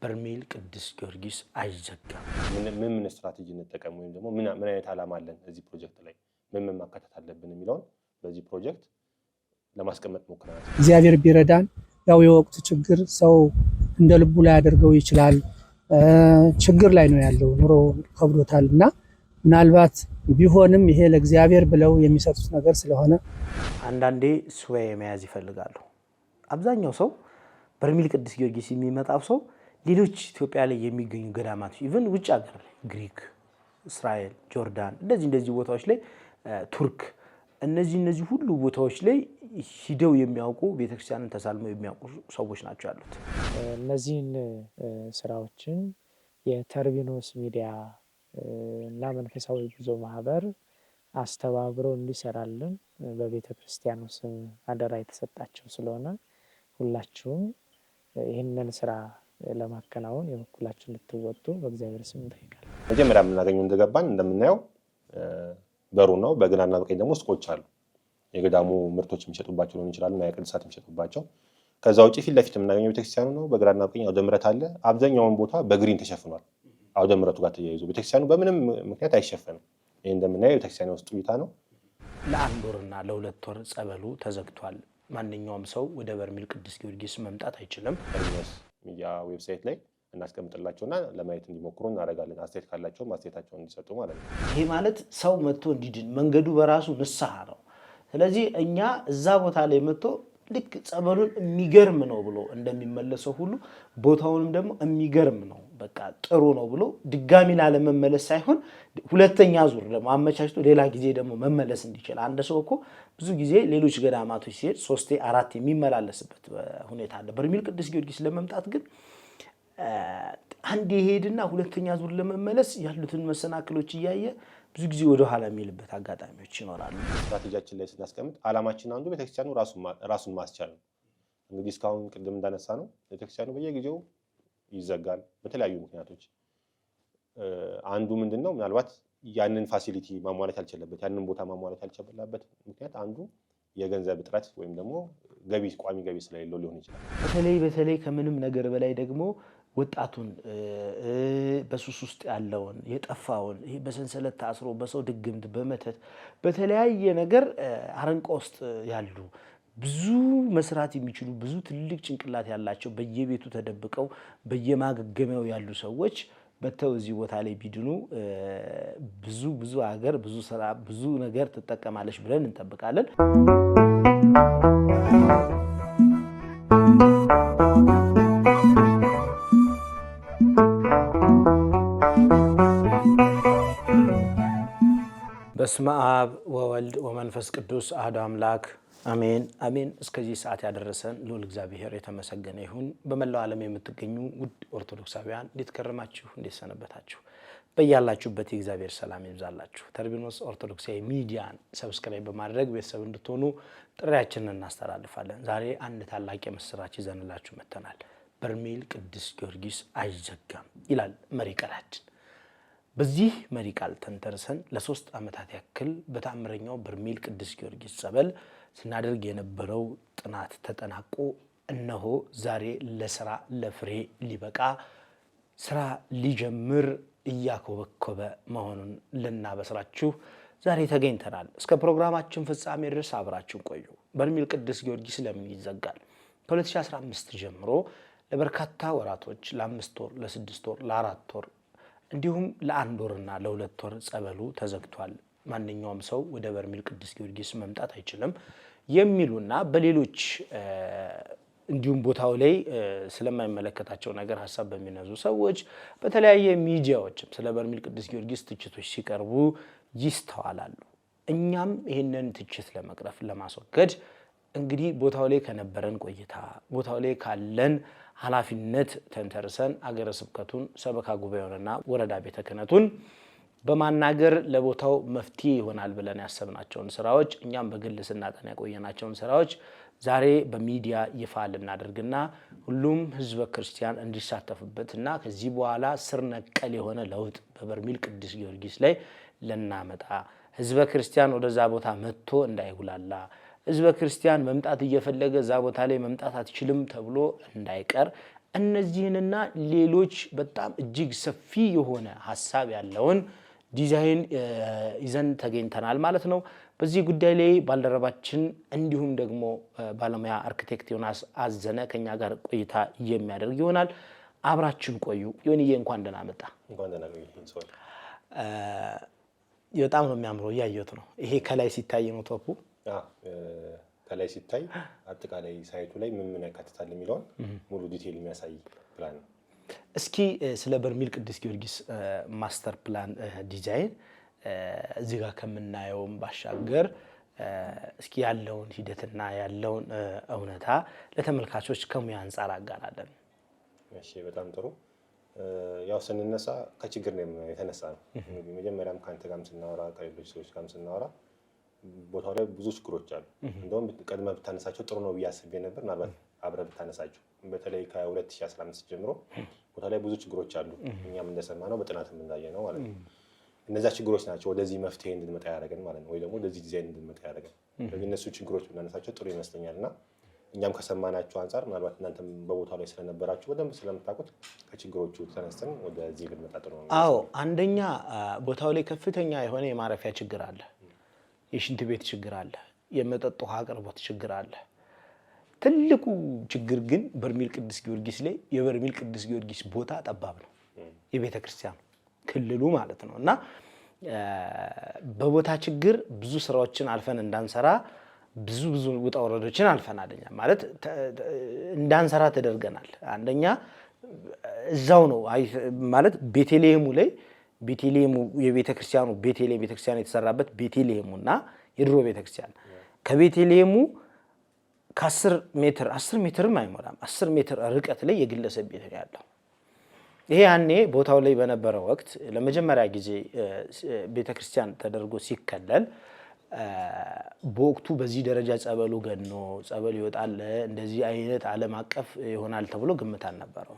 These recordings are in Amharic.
በርሜል ቅዱስ ጊዮርጊስ አይዘጋም። ምን ስትራቴጂ እንጠቀም ወይም ደግሞ ምን አይነት ዓላማ አለን እዚህ ፕሮጀክት ላይ ምን ማካተት አለብን የሚለውን በዚህ ፕሮጀክት ለማስቀመጥ ሞክረናል። እግዚአብሔር ቢረዳን ያው የወቅቱ ችግር ሰው እንደ ልቡ ላይ ያደርገው ይችላል። ችግር ላይ ነው ያለው ኑሮ ከብዶታልና ምናልባት ቢሆንም ይሄ ለእግዚአብሔር ብለው የሚሰጡት ነገር ስለሆነ አንዳንዴ ሱባኤ መያዝ ይፈልጋሉ። አብዛኛው ሰው በርሜል ቅዱስ ጊዮርጊስ የሚመጣው ሰው ሌሎች ኢትዮጵያ ላይ የሚገኙ ገዳማት ኢቭን ውጭ ሀገር ላይ ግሪክ፣ እስራኤል፣ ጆርዳን እንደዚህ ቦታዎች ላይ ቱርክ እነዚህ ሁሉ ቦታዎች ላይ ሂደው የሚያውቁ ቤተክርስቲያንን ተሳልመው የሚያውቁ ሰዎች ናቸው ያሉት። እነዚህን ስራዎችን የተርቢኖስ ሚዲያ እና መንፈሳዊ ጉዞ ማህበር አስተባብረው እንዲሰራልን በቤተክርስቲያኑ ስም አደራ የተሰጣቸው ስለሆነ ሁላችሁም ይህንን ስራ ለማከናወን የበኩላችሁን ልትወጡ በእግዚአብሔር ስም እንጠይቃለን። መጀመሪያ የምናገኘው እንደገባን እንደምናየው በሩ ነው። በግራና በቀኝ ደግሞ ሱቆች አሉ። የገዳሙ ምርቶች የሚሸጡባቸው ሊሆን ይችላሉ እና የቅዱሳት የሚሸጡባቸው። ከዛ ውጪ ፊት ለፊት የምናገኘው ቤተክርስቲያኑ ነው። በግራና በቀኝ አውደ ምሕረት አለ። አብዛኛውን ቦታ በግሪን ተሸፍኗል። አውደ ምሕረቱ ጋር ተያይዞ ቤተክርስቲያኑ በምንም ምክንያት አይሸፈንም። ይሄ እንደምናየው ቤተክርስቲያኑ ውስጥ እይታ ነው። ለ1 ወርና ለ2 ወር ጸበሉ ተዘግቷል። ማንኛውም ሰው ወደ በርሜል ቅዱስ ጊዮርጊስ መምጣት አይችልም። ተርቢኖስ ሚዲያ ዌብሳይት ላይ እናስቀምጥላቸውና ለማየት እንዲሞክሩ እናደርጋለን። አስተያየት ካላቸው አስተያየታቸውን እንዲሰጡ ማለት ነው። ይሄ ማለት ሰው መጥቶ እንዲድን መንገዱ በራሱ ንስሐ ነው። ስለዚህ እኛ እዛ ቦታ ላይ መጥቶ ልክ ጸበሉን የሚገርም ነው ብሎ እንደሚመለሰው ሁሉ ቦታውንም ደግሞ የሚገርም ነው በቃ ጥሩ ነው ብሎ ድጋሚ ላለመመለስ ሳይሆን ሁለተኛ ዙር ደግሞ አመቻችቶ ሌላ ጊዜ ደግሞ መመለስ እንዲችል። አንድ ሰው እኮ ብዙ ጊዜ ሌሎች ገዳማቶች ሲሄድ 3 4 የሚመላለስበት ሁኔታ አለ። በርሜል ቅዱስ ጊዮርጊስ ለመምጣት ግን አንድ ይሄድና ሁለተኛ ዙር ለመመለስ ያሉትን መሰናክሎች እያየ ብዙ ጊዜ ወደ ኋላ የሚልበት አጋጣሚዎች ይኖራሉ። ስትራቴጂያችን ላይ ስናስቀምጥ ዓላማችን አንዱ ቤተክርስቲያኑ ራሱን ማስቻል ነው። እንግዲህ እስካሁን ቅድም እንዳነሳ ነው ቤተክርስቲያኑ በየጊዜው ይዘጋል በተለያዩ ምክንያቶች። አንዱ ምንድነው ምናልባት ያንን ፋሲሊቲ ማሟላት ያልቻለበት ያንን ቦታ ማሟላት ያልቻለበት ምክንያት አንዱ የገንዘብ እጥረት ወይም ደግሞ ቋሚ ገቢ ስለሌለው ሊሆን ይችላል። በተለይ ከምንም ነገር በላይ ደግሞ ወጣቱን በሱስ ውስጥ ያለውን የጠፋውን ይሄ በሰንሰለት ታስሮ በሰው ድግምት በመተት በተለያየ ነገር አረንቋ ውስጥ ያሉ ብዙ መስራት የሚችሉ ብዙ ትልቅ ጭንቅላት ያላቸው በየቤቱ ተደብቀው በየማገገሚያው ያሉ ሰዎች በተው እዚህ ቦታ ላይ ቢድኑ ብዙ ሀገር ብዙ ስራ ብዙ ነገር ትጠቀማለች ብለን እንጠብቃለን። በስመ አብ ወወልድ ወመንፈስ ቅዱስ አሐዱ አምላክ አሜን አሜን። እስከዚህ ሰዓት ያደረሰን ልዑል እግዚአብሔር የተመሰገነ ይሁን። በመላው ዓለም የምትገኙ ውድ ኦርቶዶክሳውያን እንዴት ከረማችሁ? እንዴት ሰነበታችሁ? በያላችሁበት የእግዚአብሔር ሰላም ይብዛላችሁ። ተርቢኖስ ኦርቶዶክሳዊ ሚዲያን ሰብስክራይብ በማድረግ ቤተሰብ እንድትሆኑ ጥሪያችንን እናስተላልፋለን። ዛሬ አንድ ታላቅ የምስራች ይዘንላችሁ መጥተናል። በርሜል ቅዱስ ጊዮርጊስ አይዘጋም ይላል መሪ ቃላችን። በዚህ መሪ ቃል ተንተርሰን ለ3 ዓመታት ያክል በተአምረኛው በርሜል ቅዱስ ጊዮርጊስ ጸበል ስናደርግ የነበረው ጥናት ተጠናቆ እነሆ ዛሬ ለስራ ለፍሬ ሊበቃ ስራ ሊጀምር እያኮበኮበ መሆኑን ልናበስራችሁ ዛሬ ተገኝተናል። እስከ ፕሮግራማችን ፍጻሜ ድረስ አብራችሁ ቆዩ። በርሜል ቅዱስ ጊዮርጊስ ለምን ይዘጋል? ከ2015 ጀምሮ ለበርካታ ወራቶች ለ5 ወር፣ ለ6 ወር፣ ለ4 ወር እንዲሁም ለ1 ወርና ለ2 ወር ጸበሉ ተዘግቷል። ማንኛውም ሰው ወደ በርሜል ቅዱስ ጊዮርጊስ መምጣት አይችልም የሚሉና በሌሎች እንዲሁም ቦታው ላይ ስለማይመለከታቸው ነገር ሐሳብ በሚነዙ ሰዎች በተለያየ ሚዲያዎችም ስለ በርሜል ቅዱስ ጊዮርጊስ ትችቶች ሲቀርቡ ይስተዋላሉ። እኛም ይህንን ትችት ለመቅረፍ ለማስወገድ እንግዲህ ቦታው ላይ ከነበረን ቆይታ ቦታው ላይ ካለን ኃላፊነት ተንተርሰን አገረ ስብከቱን ሰበካ ጉባኤውንና ወረዳ ቤተ ክህነቱን በማናገር ለቦታው መፍትሄ ይሆናል ብለን ያሰብናቸውን ስራዎች እኛም በግል ስናጠና ያቆየናቸውን ስራዎች ዛሬ በሚዲያ ይፋ ልናደርግና ሁሉም ህዝበ ክርስቲያን እንዲሳተፍበትና ከዚህ በኋላ ስር ነቀል የሆነ ለውጥ በበርሜል ቅዱስ ጊዮርጊስ ላይ ለናመጣ ህዝበ ክርስቲያን ወደዛ ቦታ መጥቶ እንዳይጉላላ ህዝበ ክርስቲያን መምጣት እየፈለገ ዛ ቦታ ላይ መምጣት አትችልም ተብሎ እንዳይቀር እነዚህንና ሌሎች በጣም እጅግ ሰፊ የሆነ ሐሳብ ያለውን ዲዛይን ይዘን ተገኝተናል ማለት ነው። በዚህ ጉዳይ ላይ ባልደረባችን እንዲሁም ደግሞ ባለሙያ አርኪቴክት ዮናስ አዘነ ከኛ ጋር ቆይታ የሚያደርግ ይሆናል። አብራችን ቆዩ። ዮኒዬ እንኳን ደህና መጣ። እንኳን ደህና ቆየኝ። ሶል በጣም ነው የሚያምረው፣ እያየሁት ነው። ይሄ ከላይ ሲታይ ነው ቶፑ። ከላይ ሲታይ አጠቃላይ ሳይቱ ላይ ምን ያካትታል የሚለውን ሙሉ ዲቴል የሚያሳይ ፕላን ነው። እስኪ ስለ በርሜል ቅዱስ ጊዮርጊስ ማስተር ፕላን ዲዛይን እዚህ ጋር ከምናየውም ባሻገር እስኪ ያለውን ሂደትና ያለውን እውነታ ለተመልካቾች ከሙያ አንፃር አጋራለን። እሺ፣ በጣም ጥሩ። ያው ስንነሳ ከችግር ነው የተነሳ ነው። መጀመሪያም ከአንተ ጋርም ስናወራ ከሌሎች ሰዎች ጋርም ስናወራ ቦታው ላይ ብዙ ችግሮች አሉ። እንደውም ቀድመ ብታነሳቸው ጥሩ ነው ብዬ አስቤ ነበር። ምናልባት አብረህ ብታነሳቸው በተለይ ከ2015 ጀምሮ ቦታው ላይ ብዙ ችግሮች አሉ። እኛም እንደሰማነው በጥናትም እንዳየነው ማለት ነው። እነዚያ ችግሮች ናቸው ወደዚህ መፍትሄ እንድንመጣ ያደረገን ማለት ነው፣ ወይ ደግሞ ወደዚህ ዲዛይን እንድንመጣ ያደረገን። ስለዚህ እነሱ ችግሮች ብናነሳቸው ጥሩ ይመስለኛል እና እኛም ከሰማናቸው አንፃር ምናልባት እናንተም በቦታው ላይ ስለነበራችሁ በደንብ ስለምታውቁት ከችግሮቹ ተነስተን ወደዚህ ብንመጣ ጥሩ ነው። አዎ፣ አንደኛ ቦታው ላይ ከፍተኛ የሆነ የማረፊያ ችግር አለ፣ የሽንት ቤት ችግር አለ፣ የመጠጥ ውሃ አቅርቦት ችግር አለ። ትልቁ ችግር ግን በርሜል ቅዱስ ጊዮርጊስ ላይ የበርሜል ቅዱስ ጊዮርጊስ ቦታ ጠባብ ነው፣ የቤተ ክርስቲያኑ ክልሉ ማለት ነው። እና በቦታ ችግር ብዙ ስራዎችን አልፈን እንዳንሰራ ብዙ ውጣ ወረዶችን አልፈናል። ማለት እንዳንሰራ ተደርገናል። አንደኛ እዛው ነው ማለት ቤተልሔሙ ላይ ቤተልሔሙ የቤተክርስቲያኑ ቤተልሔም ቤተክርስቲያን የተሰራበት ቤተልሔሙና የድሮ ቤተክርስቲያን ከቤተልሔሙ ከ10 ሜትር 10 ሜትርም አይሞላም 10 ሜትር ርቀት ላይ የግለሰብ ቤት ነው ያለው። ይሄ ያኔ ቦታው ላይ በነበረው ወቅት ለመጀመሪያ ጊዜ ቤተክርስቲያን ተደርጎ ሲከለል በወቅቱ በዚህ ደረጃ ጸበሉ ገኖ ጸበል ይወጣል እንደዚህ አይነት ዓለም አቀፍ ይሆናል ተብሎ ግምት አልነበረው።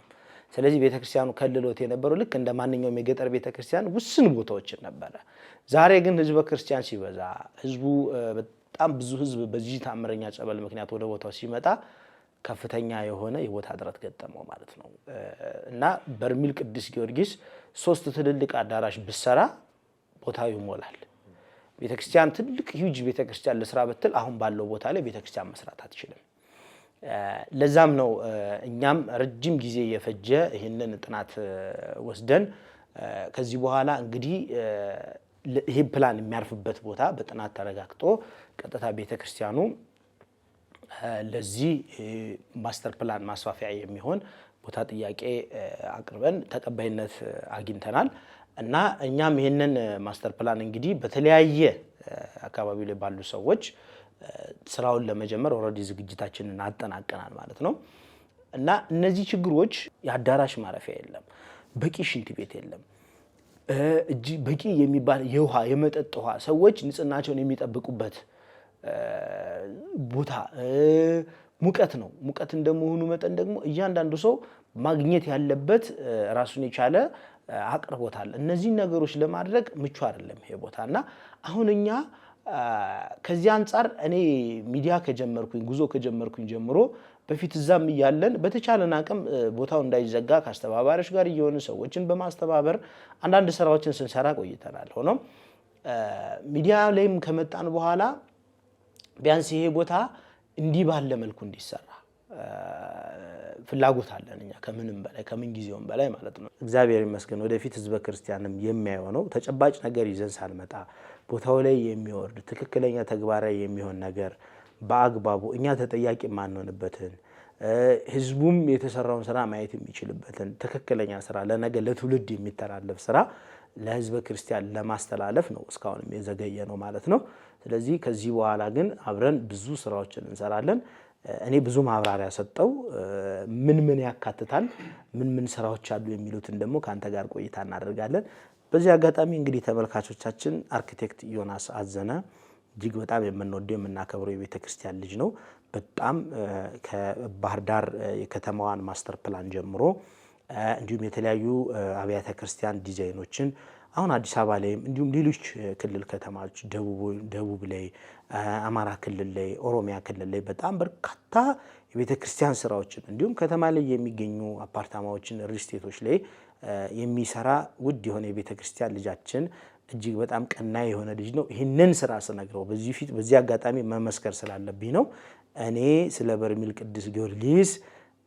ስለዚህ ቤተክርስቲያኑ ከልሎት የነበረው ልክ እንደ ማንኛውም የገጠር ቤተክርስቲያን ውስን ቦታዎችን ነበረ። ዛሬ ግን ህዝበ ክርስቲያን ሲበዛ ህዝቡ በጣም ብዙ ህዝብ በዚህ ታምረኛ ጸበል ምክንያት ወደ ቦታው ሲመጣ ከፍተኛ የሆነ የቦታ እጥረት ገጠመው ማለት ነው። እና በርሜል ቅዱስ ጊዮርጊስ 3 ትልልቅ አዳራሽ ብሰራ ቦታው ይሞላል። ቤተክርስቲያን ትልቅ ሂውጅ ቤተክርስቲያን ለስራ ብትል አሁን ባለው ቦታ ላይ ቤተክርስቲያን መስራት አትችልም። ለዛም ነው እኛም ረጅም ጊዜ የፈጀ ይህንን ጥናት ወስደን ከዚህ በኋላ እንግዲህ ይሄ ፕላን የሚያርፍበት ቦታ በጥናት ተረጋግጦ ቀጥታ ቤተክርስቲያኑ ለዚህ ማስተር ፕላን ማስፋፊያ የሚሆን ቦታ ጥያቄ አቅርበን ተቀባይነት አግኝተናል። እና እኛም ይሄንን ማስተር ፕላን እንግዲህ በተለያየ አካባቢ ላይ ባሉ ሰዎች ስራውን ለመጀመር ኦልሬዲ ዝግጅታችንን አጠናቀናል ማለት ነው። እና እነዚህ ችግሮች የአዳራሽ ማረፊያ የለም፣ በቂ ሽንት ቤት የለም፣ በቂ የሚባል የውሃ የመጠጥ ውሃ ሰዎች ንጽህናቸውን የሚጠብቁበት ቦታ ሙቀት ነው። ሙቀት እንደመሆኑ መጠን ደግሞ እያንዳንዱ ሰው ማግኘት ያለበት ራሱን የቻለ አቅርቦት አለ። እነዚህ ነገሮች ለማድረግ ምቹ አይደለም ይሄ ቦታ እና አሁን እኛ ከዚህ አንፃር እኔ ሚዲያ ከጀመርኩኝ ጉዞ ከጀመርኩኝ ጀምሮ በፊት እዛም እያለን በተቻለን አቅም ቦታው እንዳይዘጋ ከአስተባባሪዎች ጋር እየሆኑ ሰዎችን በማስተባበር አንዳንድ ስራዎችን ስንሰራ ቆይተናል። ሆኖም ሚዲያ ላይም ከመጣን በኋላ ቢያንስ ይሄ ቦታ እንዲህ ባለ መልኩ እንዲሰራ ፍላጎት አለን እኛ ከምንም በላይ ከምን ጊዜውም በላይ ማለት ነው። እግዚአብሔር ይመስገን ወደፊት ህዝበ ክርስቲያንም የሚያየው ነው። ተጨባጭ ነገር ይዘን ሳልመጣ ቦታው ላይ የሚወርድ ትክክለኛ ተግባራዊ የሚሆን ነገር በአግባቡ እኛ ተጠያቂ ማንሆንበትን ህዝቡም የተሰራውን ስራ ማየት የሚችልበትን ትክክለኛ ስራ ለነገ ለትውልድ የሚተላለፍ ስራ ለህዝበ ክርስቲያን ለማስተላለፍ ነው እስካሁንም የዘገየ ነው ማለት ነው። ስለዚህ ከዚህ በኋላ ግን አብረን ብዙ ስራዎችን እንሰራለን። እኔ ብዙ ማብራሪያ ሰጠው ምን ያካትታል ምን ስራዎች አሉ የሚሉትን ደግሞ ካንተ ጋር ቆይታ እናደርጋለን። በዚህ አጋጣሚ እንግዲህ ተመልካቾቻችን አርኪቴክት ዮናስ አዘነ እጅግ በጣም የምንወደው የምናከብረው የቤተ ክርስቲያን ልጅ ነው። በጣም ከባህር ዳር የከተማዋን ማስተር ፕላን ጀምሮ እንዲሁም የተለያዩ አብያተ ክርስቲያን ዲዛይኖችን አሁን አዲስ አበባ ላይም እንዲሁም ሌሎች ክልል ከተማዎች ደቡብ ላይ፣ አማራ ክልል ላይ፣ ኦሮሚያ ክልል ላይ በጣም በርካታ የቤተ ክርስቲያን ስራዎችን እንዲሁም ከተማ ላይ የሚገኙ አፓርታማዎችን ሪልስቴቶች ላይ የሚሰራ ውድ የሆነ የቤተ ክርስቲያን ልጃችን እጅግ በጣም ቀና የሆነ ልጅ ነው። ይህንን ስራ ስነግረው በዚህ አጋጣሚ መመስከር ስላለብኝ ነው። እኔ ስለ በርሜል ቅዱስ ጊዮርጊስ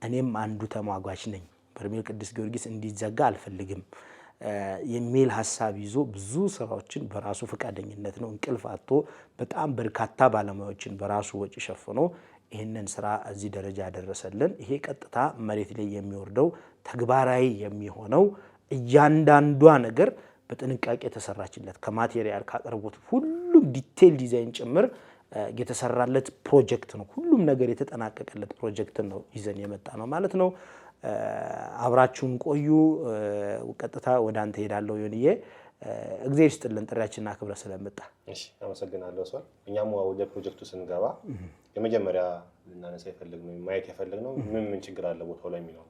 እኔም አንዱ ተሟጓች ነኝ። በርሜል ቅዱስ ጊዮርጊስ እንዲዘጋ አልፈልግም የሚል ሀሳብ ይዞ ብዙ ስራዎችን በራሱ ፈቃደኝነት ነው እንቅልፍ አጥቶ በጣም በርካታ ባለሙያዎችን በራሱ ወጪ ሸፍኖ ይህንን ስራ እዚህ ደረጃ ያደረሰልን። ይሄ ቀጥታ መሬት ላይ የሚወርደው ተግባራዊ የሚሆነው እያንዳንዷ ነገር በጥንቃቄ የተሰራችለት ከማቴሪያል ካቀርቦት ሁሉም ዲቴል ዲዛይን ጭምር የተሰራለት ፕሮጀክት ነው። ሁሉም ነገር የተጠናቀቀለት ፕሮጀክት ነው ይዘን የመጣ ነው ማለት ነው። አብራችሁን ቆዩ። ቀጥታ ወደ አንተ ሄዳለሁ። ዮኒዬ እግዚአብሔር ይስጥልን ጥሪያችንን አክብረህ ስለመጣ። እሺ አመሰግናለሁ። ሰው እኛም ወደ ፕሮጀክቱ ስንገባ የመጀመሪያ ልናነሳ የፈለግነው ማየት የፈለግነው ምን ችግር አለ ቦታው ላይ የሚለው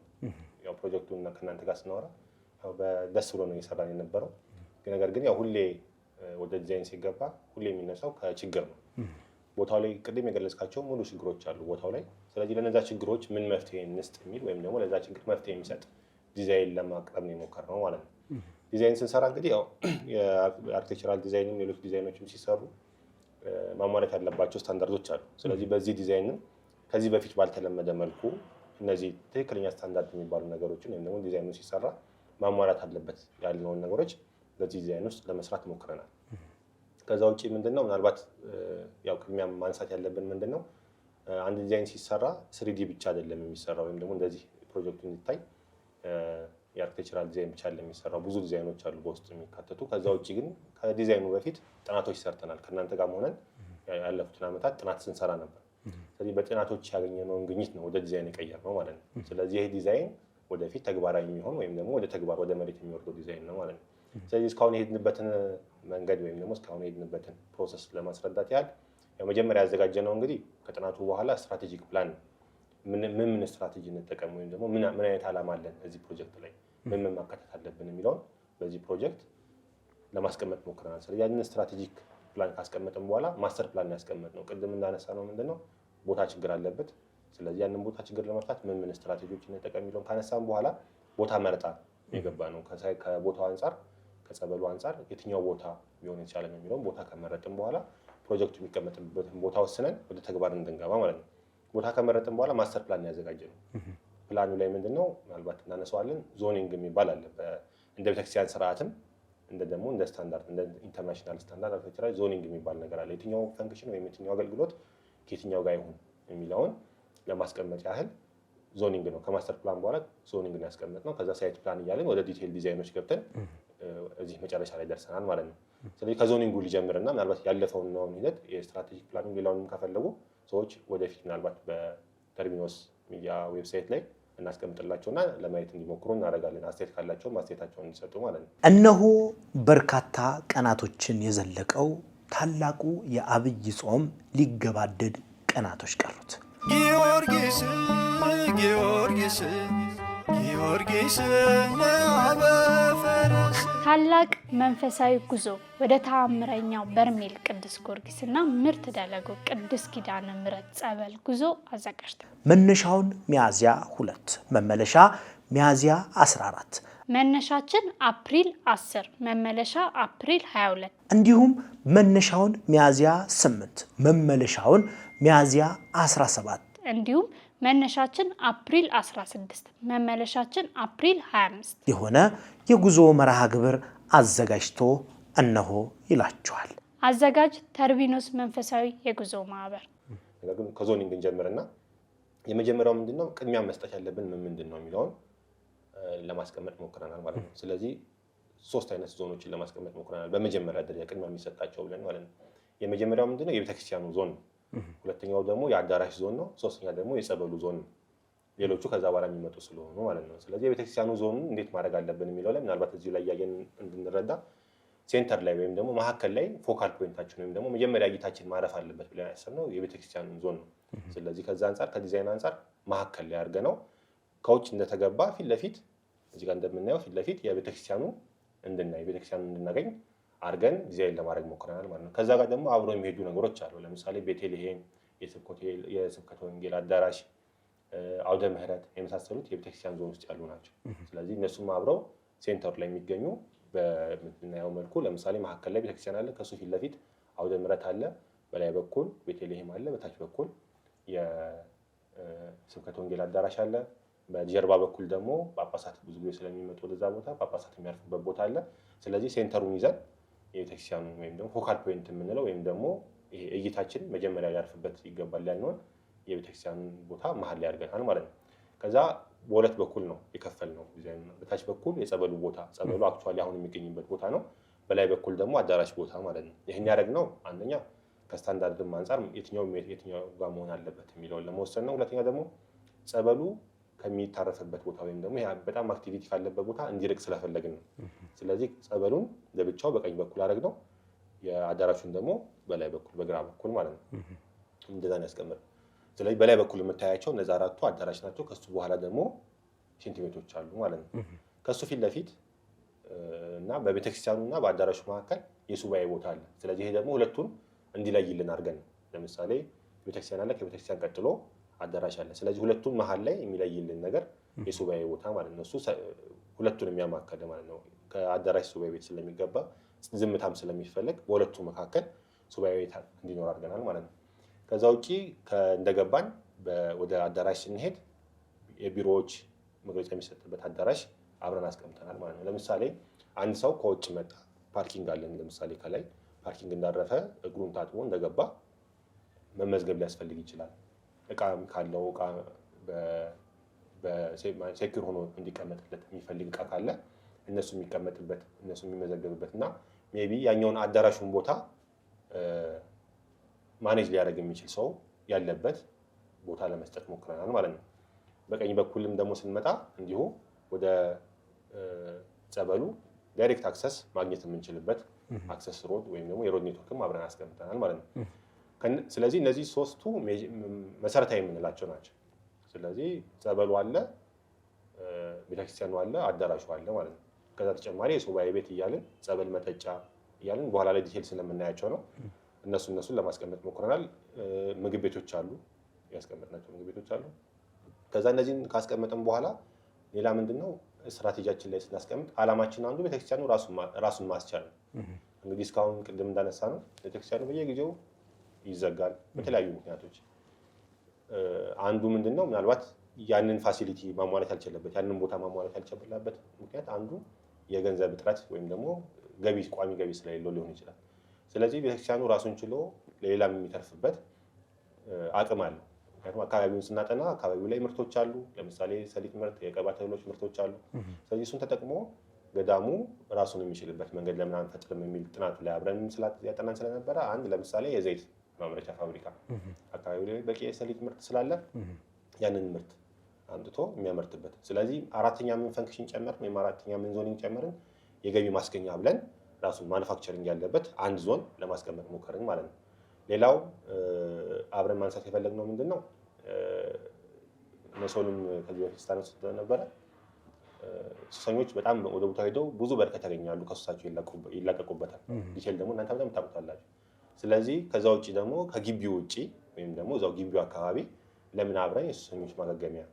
ያው ፕሮጀክቱን ከእናንተ ጋር ስናወራ ያው በደስ ብሎ ነው እየሰራን የነበረው። ነገር ግን ያው ሁሌ ወደ ዲዛይን ሲገባ ሁሌ የሚነሳው ከችግር ነው። ቦታው ላይ ቅድም የገለጽካቸው ሙሉ ችግሮች አሉ ቦታው ላይ። ስለዚህ ለነዛ ችግሮች ምን መፍትሄ እንስጥ የሚል ወይም ደግሞ ለዛ ችግር መፍትሄ የሚሰጥ ዲዛይን ለማቅረብ ነው የሞከርነው ማለት ነው። ዲዛይን ስንሰራ እንግዲህ ያው የአርክቴክቸራል ዲዛይንም ሌሎች ዲዛይኖችም ሲሰሩ ማሟላት ያለባቸው ስታንዳርዶች አሉ። ስለዚህ በዚህ ዲዛይንም ከዚህ በፊት ባልተለመደ መልኩ እነዚህ ትክክለኛ ስታንዳርድ የሚባሉ ነገሮችን ወይም ደግሞ ዲዛይኑ ሲሰራ ማሟላት አለበት ያልነውን ነገሮች በዚህ ዲዛይን ውስጥ ለመስራት ሞክረናል። ከዛ ውጪ ምንድነው ምናልባት ያው ቅድሚያ ማንሳት ያለብን ምንድነው አንድ ዲዛይን ሲሰራ 3D ብቻ አይደለም የሚሰራው ወይም ደግሞ እንደዚህ ፕሮጀክቱ እንዲታይ የአርክቴክቸራል ዲዛይን ብቻ አይደለም የሚሰራው፣ ብዙ ዲዛይኖች አሉ በውስጥ የሚካተቱ። ከዛ ውጪ ግን ከዲዛይኑ በፊት ጥናቶች ሰርተናል። ከእናንተ ጋር ሆነን ያለፉትን ዓመታት ጥናት ስንሰራ ነበር። ስለዚህ በጥናቶች ያገኘነውን ግኝት ነው ወደ ዲዛይን የቀየርነው ማለት ነው። ስለዚህ ይሄ ዲዛይን ወደፊት ተግባራዊ የሚሆን ወይም ደግሞ ወደ ተግባር ወደ መሬት የሚወርደው ዲዛይን ነው ማለት ነው። ስለዚህ እስካሁን የሄድንበትን መንገድ ወይም ደግሞ እስካሁን የሄድንበትን ፕሮሰስ ለማስረዳት ያህል መጀመሪያ ያዘጋጀነው እንግዲህ ከጥናቱ በኋላ ስትራቴጂክ ፕላን ምን ስትራቴጂ እንጠቀም ወይም ደግሞ ምን አይነት ዓላማ አለን እዚህ ፕሮጀክት ላይ ምን ማካተት አለብን የሚለውን በዚህ ፕሮጀክት ለማስቀመጥ ሞክረናል። ስለዚህ ያንን ስትራቴጂክ ፕላን ካስቀመጥን በኋላ ማስተር ፕላን ያስቀመጥነው ቅድም እንዳነሳ ነው ምንድነው ቦታ ችግር አለበት። ስለዚህ ያንን ቦታ ችግር ለመፍታት ምን ስትራቴጂዎችን እንጠቀም የሚለውን ካነሳን በኋላ ቦታ መረጣ የገባ ነው። ከቦታው አንፃር ከጸበሉ አንፃር የትኛው ቦታ ቢሆን የተሻለ ነው የሚለውን ቦታ ከመረጥን በኋላ ፕሮጀክቱ የሚቀመጥበትን ቦታ ወስነን ወደ ተግባር እንድንገባ ማለት ነው። ቦታ ከመረጥን በኋላ ማስተር ፕላን ያዘጋጀነው። ፕላኑ ላይ ምንድነው ምናልባት እናነሳዋለን ዞኒንግ የሚባል አለ። እንደ ቤተክርስቲያን ስርዓትም እንደ ስታንዳርድ እንደ ኢንተርናሽናል ስታንዳርድ አርክቴክቸራል ዞኒንግ የሚባል ነገር አለ። የትኛው ፈንክሽን ወይም የትኛው አገልግሎት ከየትኛው ጋር ይሁን የሚለውን ለማስቀመጥ ያህል ዞኒንግ ነው። ከማስተር ፕላን በኋላ ዞኒንግ ነው ያስቀመጥነው። ከዛ ሳይት ፕላን እያለን ወደ ዲቴይል ዲዛይኖች ገብተን እዚህ መጨረሻ ላይ ደርሰናል ማለት ነው። ስለዚህ ከዞኒንጉ ሊጀምርና ምናልባት ያለፈውን ነው ሂደት የስትራቴጂክ ፕላኑ ሌላውንም ከፈለጉ ሰዎች ወደፊት ምናልባት በተርቢኖስ ሚዲያ ዌብሳይት ላይ እናስቀምጥላቸውና ለማየት እንዲሞክሩ እናደርጋለን። አስተያየት ካላቸው አስተያየታቸውን እንዲሰጡ ማለት ነው። እነሆ በርካታ ቀናቶችን የዘለቀው ታላቁ የአብይ ጾም ሊገባደድ ቀናቶች ቀሩት። ጊዮርጊስ ጊዮርጊስ ጊዮርጊስ አበፈረስ ታላቅ መንፈሳዊ ጉዞ ወደ ተአምረኛው በርሜል ቅዱስ ጊዮርጊስና ምርት ደለጎ ቅዱስ ኪዳነ ምሕረት ጸበል ጉዞ አዘጋጅቷል። መነሻውን ሚያዝያ 2 መመለሻ ሚያዝያ 14 መነሻችን አፕሪል 10 መመለሻ አፕሪል 22 እንዲሁም መነሻውን ሚያዝያ 8 መመለሻውን ሚያዝያ 17 እንዲሁም መነሻችን አፕሪል 16 መመለሻችን አፕሪል 25 የሆነ የጉዞ መርሃ ግብር አዘጋጅቶ እነሆ ይላችኋል። አዘጋጅ ተርቢኖስ መንፈሳዊ የጉዞ ማህበር። ግን ከዞኒንግ እንጀምርና የመጀመሪያው ምንድነው ቅድሚያ መስጠት ያለብን ምንድነው የሚለውን ለማስቀመጥ ሞክረናል ማለት ነው። ስለዚህ 3 አይነት ዞኖችን ለማስቀመጥ ሞክረናል በመጀመሪያ ደረጃ ቅድሚያ የሚሰጣቸው ብለን ማለት ነው። የመጀመሪያው ምንድነው የቤተክርስቲያኑ ዞን ነው። ሁለተኛው ደግሞ የአዳራሽ ዞን ነው። ሶስተኛ ደግሞ የጸበሉ ዞን ነው። ሌሎቹ ከዛ በኋላ የሚመጡ ስለሆኑ ማለት ነው። ስለዚህ የቤተክርስቲያኑ ዞን እንዴት ማድረግ አለብን የሚለው ላይ ምናልባት እዚህ ላይ ያየን እንድንረዳ ሴንተር ላይ ወይም ደግሞ መሀከል ላይ ፎካል ፖይንታችን ወይም ደግሞ መጀመሪያ እይታችን ማረፍ አለበት ብለን ያሰብነው የቤተክርስቲያኑ ዞን ነው። ስለዚህ ከዛ አንፃር ከዲዛይን አንፃር መሀከል ላይ አድርገነው ከውጭ እንደተገባ ፊት ለፊት እዚህ ጋር እንደምናየው ፊት ለፊት የቤተክርስቲያኑ እንድናይ ቤተክርስቲያን እንድናገኝ አድርገን ዲዛይን ለማድረግ ሞክረናል ማለት ነው። ከዛ ጋር ደግሞ አብሮ የሚሄዱ ነገሮች አሉ። ለምሳሌ ቤተልሔም፣ የስብከተ ወንጌል አዳራሽ፣ አውደ ምህረት የመሳሰሉት የቤተክርስቲያን ዞን ውስጥ ያሉ ናቸው። ስለዚህ እነሱም አብረው ሴንተር ላይ የሚገኙ በምናየው መልኩ ለምሳሌ መካከል ላይ ቤተክርስቲያን አለ፣ ከሱ ፊት ለፊት አውደ ምህረት አለ፣ በላይ በኩል ቤተልሔም አለ፣ በታች በኩል የስብከተ ወንጌል አዳራሽ አለ። በጀርባ በኩል ደግሞ ጳጳሳት ብዙ ጊዜ ስለሚመጡ ወደዛ ቦታ ጳጳሳት የሚያርፉበት ቦታ አለ። ስለዚህ ሴንተሩን ይዘን የቤተክርስቲያኑ ወይም ደግሞ ፎካል ፖይንት የምንለው ወይም ደግሞ እይታችን መጀመሪያ ሊያርፍበት ይገባል ያልነውን የቤተክርስቲያኑ ቦታ መሀል ላይ አድርገናል ማለት ነው። ከዛ በሁለት በኩል ነው የከፈልነው ዲዛይን። በታች በኩል የጸበሉ ቦታ፣ ጸበሉ አክቹዋሊ አሁን የሚገኝበት ቦታ ነው። በላይ በኩል ደግሞ አዳራሽ ቦታ ማለት ነው። ይህን ያደረግነው አንደኛ ከስታንዳርድም አንጻር የትኛው ጋር መሆን አለበት የሚለውን ለመወሰን ነው። ሁለተኛ ደግሞ ጸበሉ ከሚታረፍበት ቦታ ወይም ደግሞ በጣም አክቲቪቲ ካለበት ቦታ እንዲርቅ ስለፈለግን ነው። ስለዚህ ጸበሉን ለብቻው በቀኝ በኩል አደረግነው፣ የአዳራሹን ደግሞ በላይ በኩል በግራ በኩል ማለት ነው። እንደዛ ነው ያስቀመጥነው። ስለዚህ በላይ በኩል የምታያቸው እነዛ አራቱ አዳራሽ ናቸው። ከሱ በኋላ ደግሞ ሽንት ቤቶች አሉ ማለት ነው። ከሱ ፊት ለፊት እና በቤተክርስቲያኑ እና በአዳራሹ መካከል የሱባኤ ቦታ አለ። ስለዚህ ይሄ ደግሞ ሁለቱን እንዲለይልን አድርገን ነው። ለምሳሌ ቤተክርስቲያን አለ፣ ከቤተክርስቲያን ቀጥሎ አዳራሽ አለ። ስለዚህ ሁለቱን መሀል ላይ የሚለይልን ነገር የሱባኤ ቦታ ማለት ነው። እሱ ሁለቱን የሚያማከለ ማለት ነው። ከአዳራሽ ሱባኤ ቤት ስለሚገባ ዝምታም ስለሚፈለግ በሁለቱ መካከል ሱባኤ ቤት እንዲኖር አድርገናል ማለት ነው። ከዛ ውጪ እንደገባን ወደ አዳራሽ ስንሄድ የቢሮዎች መግለጫ የሚሰጥበት አዳራሽ አብረን አስቀምጠናል ማለት ነው። ለምሳሌ አንድ ሰው ከውጭ መጣ፣ ፓርኪንግ አለን። ለምሳሌ ከላይ ፓርኪንግ እንዳረፈ እግሩን ታጥቦ እንደገባ መመዝገብ ሊያስፈልግ ይችላል። እቃ ካለው እቃ በሴኩር ሆኖ እንዲቀመጥለት የሚፈልግ እቃ ካለ እነሱ የሚቀመጥበት እነሱ የሚመዘገብበት እና ሜይ ቢ ያኛውን አዳራሹን ቦታ ማኔጅ ሊያደርግ የሚችል ሰው ያለበት ቦታ ለመስጠት ሞክረናል ማለት ነው። በቀኝ በኩልም ደግሞ ስንመጣ እንዲሁ ወደ ጸበሉ ዳይሬክት አክሰስ ማግኘት የምንችልበት አክሰስ ሮድ ወይም ደግሞ የሮድ ኔትወርክም አብረን አስቀምጠናል ማለት ነው። ስለዚህ እነዚህ ሶስቱ መሰረታዊ የምንላቸው ናቸው። ስለዚህ ጸበሉ አለ፣ ቤተክርስቲያኑ አለ፣ አዳራሹ አለ ማለት ነው። ከዛ ተጨማሪ የሱባኤ ቤት እያልን ጸበል መጠጫ እያልን በኋላ ላይ ዲቴል ስለምናያቸው ነው እነሱን ለማስቀመጥ ሞክረናል። ምግብ ቤቶች አሉ፣ ያስቀመጥናቸው ምግብ ቤቶች አሉ። ከዛ እነዚህን ካስቀመጥን በኋላ ሌላ ምንድነው ስትራቴጂያችን ላይ ስናስቀምጥ አላማችን አንዱ ቤተክርስቲያኑ ራሱን ማስቻል ነው። እንግዲህ እስካሁን ቅድም እንዳነሳ ነው ቤተክርስቲያኑ በየጊዜው ይዘጋል በተለያዩ ምክንያቶች። አንዱ ምንድነው ምናልባት ያንን ፋሲሊቲ ማሟላት ያልቻለበት ያንን ቦታ ማሟላት ያልቻለበት ምክንያት አንዱ የገንዘብ እጥረት ወይም ደግሞ ቋሚ ገቢ ስለሌለው ሊሆን ይችላል። ስለዚህ ቤተክርስቲያኑ ራሱን ችሎ ለሌላም የሚተርፍበት አቅም አለው። ምክንያቱም አካባቢውን ስናጠና አካባቢው ላይ ምርቶች አሉ። ለምሳሌ ሰሊጥ ምርት፣ የቅባት እህሎች ምርቶች አሉ። ስለዚህ እሱን ተጠቅሞ ገዳሙ ራሱን የሚችልበት መንገድ ለምን አንፈጥርም የሚል ጥናቱ ላይ አብረን ያጠናን ስለነበረ አንድ ለምሳሌ የዘይት ማምረቻ ፋብሪካ አካባቢው ላይ በቂ የሰሊጥ ምርት ስላለ ያንን ምርት አምጥቶ የሚያመርትበት። ስለዚህ አራተኛ ምን ፈንክሽን ጨመርን ወይም አራተኛ ምን ዞኒንግ ጨመርን? የገቢ ማስገኛ ብለን ራሱን ማኑፋክቸሪንግ ያለበት አንድ ዞን ለማስቀመጥ ሞከርን ማለት ነው። ሌላው አብረን ማንሳት የፈለግነው ምንድን ነው መሶንም ከዚህ በፊት ስታነሱ ስለነበረ ሱሰኞች በጣም ወደ ቦታ ሄደው ብዙ በረከት ያገኛሉ፣ ከሱሳቸው ይላቀቁበታል። ዲቴል ደግሞ እናንተ በጣም ታውቁታላችሁ። ስለዚህ ከዛ ውጭ ደግሞ ከግቢው ውጭ ወይም ደግሞ እዛው ግቢው አካባቢ ለምን አብረን የሱሰኞች ማገገሚያ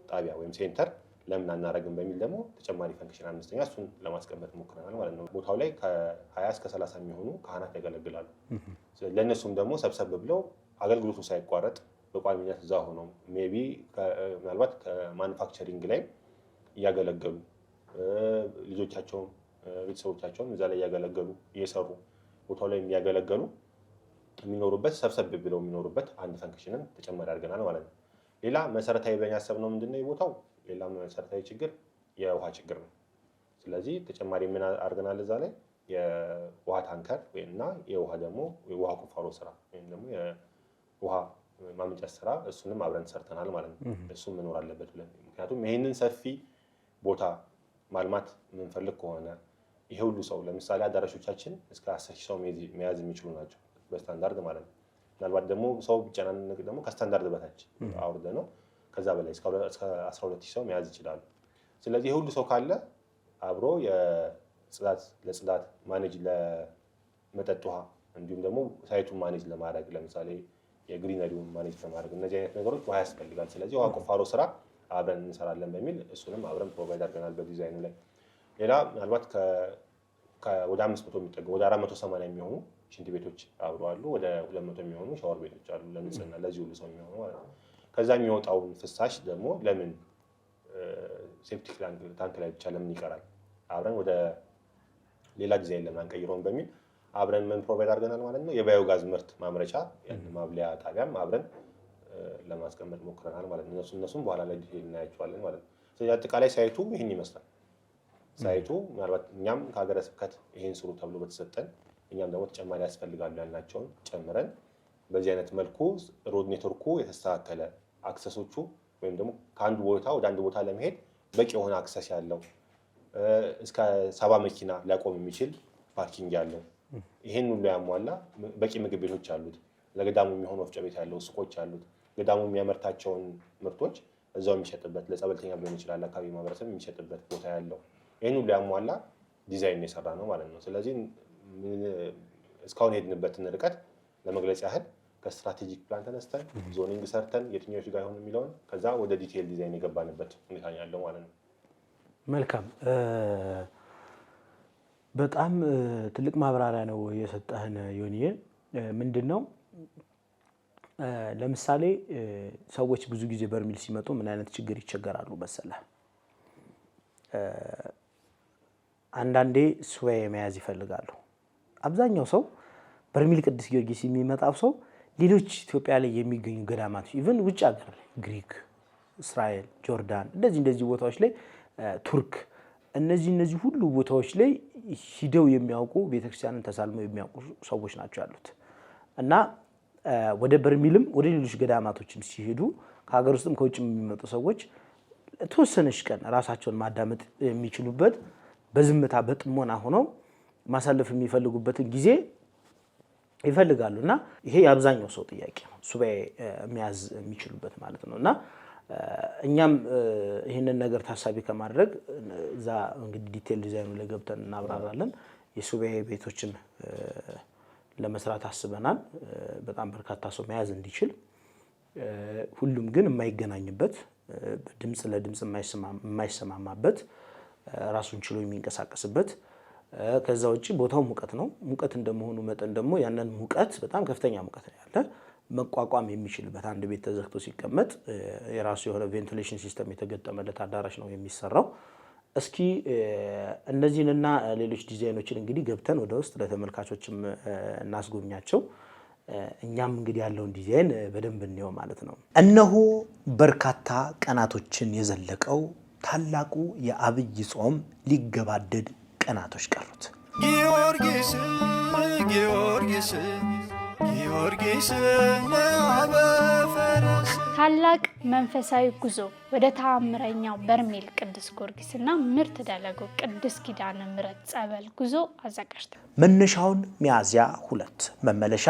ጣቢያ ወይም ሴንተር ለምን አናረግም በሚል ደግሞ ተጨማሪ ፈንክሽን አምስተኛ እሱን ለማስቀመጥ ሞክረናል ማለት ነው። ቦታው ላይ ከ20 እስከ 30 የሚሆኑ ካህናት ያገለግላሉ። ለእነሱም ደግሞ ሰብሰብ ብለው አገልግሎቱ ሳይቋረጥ በቋሚነት እዛ ሆነው ሜይ ቢ ምናልባት ከማኑፋክቸሪንግ ላይ እያገለገሉ ልጆቻቸውን ቤተሰቦቻቸውን እዛ ላይ እያገለገሉ እየሰሩ ቦታው ላይ የሚያገለገሉ የሚኖሩበት ሰብሰብ ብለው የሚኖሩበት አንድ ፈንክሽንን ተጨማሪ አድርገናል ማለት ነው። ሌላ መሰረታዊ ብለን ያሰብነው ምንድነው የቦታው ሌላ መሰረታዊ ችግር የውሃ ችግር ነው። ስለዚህ ተጨማሪ ምን አድርገናል እዛ ላይ የውሃ ታንከር እና የውሃ ደግሞ የውሃ ቁፋሮ ስራ ወይም ደግሞ የውሃ ማመንጨት ስራ እሱንም አብረን ሰርተናል ማለት ነው። እሱም መኖር አለበት ብለን ምክንያቱም ይህንን ሰፊ ቦታ ማልማት የምንፈልግ ከሆነ ይሄ ሁሉ ሰው ለምሳሌ አዳራሾቻችን እስከ 10,000 ሰው መያዝ የሚችሉ ናቸው በስታንዳርድ ማለት ነው። ምናልባት ደግሞ ሰው ቢጨናነቅ ደግሞ ከስታንዳርድ በታች አውርደ ነው ከዛ በላይ እስከ 12,000 ሰው መያዝ ይችላሉ። ስለዚህ ይሄ ሁሉ ሰው ካለ አብሮ ለጽዳት ማኔጅ ለመጠጥ ውሃ እንዲሁም ደግሞ ሳይቱን ማኔጅ ለማድረግ ለምሳሌ የግሪነሪውን ማኔጅ ለማድረግ እነዚህ አይነት ነገሮች ውሃ ያስፈልጋል። ስለዚህ ውሃ ቁፋሮ ስራ አብረን እንሰራለን በሚል እሱንም አብረን ፕሮቫይድ አድርገናል በዲዛይኑ ላይ። ሌላ ምናልባት ወደ 500 የሚጠጉ ወደ 480 የሚሆኑ ሽንት ቤቶች አብሮ አሉ። ወደ 200 የሚሆኑ ሻወር ቤቶች አሉ ለንጽህና ለዚህ ሁሉ ሰው የሚሆኑ ማለት ነው። ከዛ የሚወጣውን ፍሳሽ ደግሞ ለምን ሴፕቲክ ታንክ ላይ ብቻ ለምን ይቀራል? አብረን ወደ ሌላ ዲዛይን ለምን አንቀይረውም በሚል አብረን ምን ፕሮቫይድ አድርገናል ማለት ነው። የባዮጋዝ ምርት ማምረቻ ማብለያ ጣቢያም አብረን ለማስቀመጥ ሞክረናል ማለት ነው። እነሱም በኋላ ላይ ዲቴል እናያቸዋለን ማለት ነው። ስለዚህ አጠቃላይ ሳይቱ ይህን ይመስላል። ሳይቱ ምናልባት እኛም ከሀገረ ስብከት ይህን ስሩ ተብሎ በተሰጠን እኛም ደግሞ ተጨማሪ ያስፈልጋሉ ያልናቸውን ጨምረን በዚህ አይነት መልኩ ሮድ ኔትወርኩ የተስተካከለ አክሰሶቹ ወይም ደግሞ ከአንዱ ቦታ ወደ አንድ ቦታ ለመሄድ በቂ የሆነ አክሰስ ያለው እስከ 70 መኪና ሊያቆም የሚችል ፓርኪንግ ያለው ይሄን ሁሉ ያሟላ በቂ ምግብ ቤቶች አሉት። ለገዳሙ የሚሆን ወፍጮ ቤት ያለው ሱቆች አሉት። ገዳሙ የሚያመርታቸውን ምርቶች እዛው የሚሸጥበት ለጸበልተኛ ሊሆን ይችላል አካባቢ ማህበረሰብ የሚሸጥበት ቦታ ያለው ይሄን ሁሉ ያሟላ ዲዛይን የሰራ ነው ማለት ነው። ስለዚህ እስካሁን ሄድንበትን ርቀት ለመግለጽ ያህል ከስትራቴጂክ ፕላን ተነስተን ዞኒንግ ሰርተን የትኞቹ ጋር ይሆን የሚለውን ከዛ ወደ ዲቴይል ዲዛይን የገባንበት ሁኔታ ያለው ማለት ነው። መልካም በጣም ትልቅ ማብራሪያ ነው የሰጠህን ዮኒዬ። ምንድነው ለምሳሌ ሰዎች ብዙ ጊዜ በርሜል ሲመጡ ምን አይነት ችግር ይቸገራሉ መሰለህ? አንዳንዴ ሱባኤ መያዝ ይፈልጋሉ። አብዛኛው ሰው በርሜል ቅዱስ ጊዮርጊስ የሚመጣው ሰው ሌሎች ኢትዮጵያ ላይ የሚገኙ ገዳማት ኢቭን ውጭ ሀገር ላይ ግሪክ፣ እስራኤል፣ ጆርዳን እንደዚህ ቦታዎች ላይ ቱርክ እነዚህ ሁሉ ቦታዎች ላይ ሂደው የሚያውቁ ቤተክርስቲያንን ተሳልመው የሚያውቁ ሰዎች ናቸው ያሉት እና ወደ በርሜልም ወደ ሌሎች ገዳማቶችም ሲሄዱ ከሀገር ውስጥም ከውጭ የሚመጡ ሰዎች ተወሰነች ቀን ራሳቸውን ማዳመጥ የሚችሉበት በዝምታ በጥሞና ሆነው ማሳለፍ የሚፈልጉበትን ጊዜ ይፈልጋሉ እና ይሄ የአብዛኛው ሰው ጥያቄ ነው፣ ሱባኤ መያዝ የሚችሉበት ማለት ነው። እና እኛም ይህንን ነገር ታሳቢ ከማድረግ እዛ እንግዲህ ዲቴል ዲዛይኑ ላይ ገብተን እናብራራለን። የሱባኤ ቤቶችን ለመስራት አስበናል። በጣም በርካታ ሰው መያዝ እንዲችል ሁሉም ግን የማይገናኝበት ድምጽ ለድምጽ የማይሰማማበት ራሱን ችሎ የሚንቀሳቀስበት ከዛ ውጪ ቦታው ሙቀት ነው። ሙቀት እንደመሆኑ መጠን ደግሞ ያንን ሙቀት በጣም ከፍተኛ ሙቀት ነው ያለ መቋቋም የሚችልበት አንድ ቤት ተዘግቶ ሲቀመጥ የራሱ የሆነ ቬንቲሌሽን ሲስተም የተገጠመለት አዳራሽ ነው የሚሰራው። እስኪ እነዚህንና ሌሎች ዲዛይኖችን እንግዲህ ገብተን ወደ ውስጥ ለተመልካቾችም እናስጎብኛቸው። እኛም እንግዲህ ያለውን ዲዛይን በደንብ እንየው ማለት ነው። እነሆ በርካታ ቀናቶችን የዘለቀው ታላቁ የአብይ ጾም ሊገባደድ ቀናቶች ቀሩት። ጊዮርጊስ ጊዮርጊስ ጊዮርጊስ ለአበፈረስ ታላቅ መንፈሳዊ ጉዞ ወደ ተአምረኛው በርሜል ቅዱስ ጊዮርጊስና ምርት ደለጎ ቅዱስ ኪዳነ ምሕረት ጸበል ጉዞ አዘጋጅቷል። መነሻውን ሚያዝያ 2 መመለሻ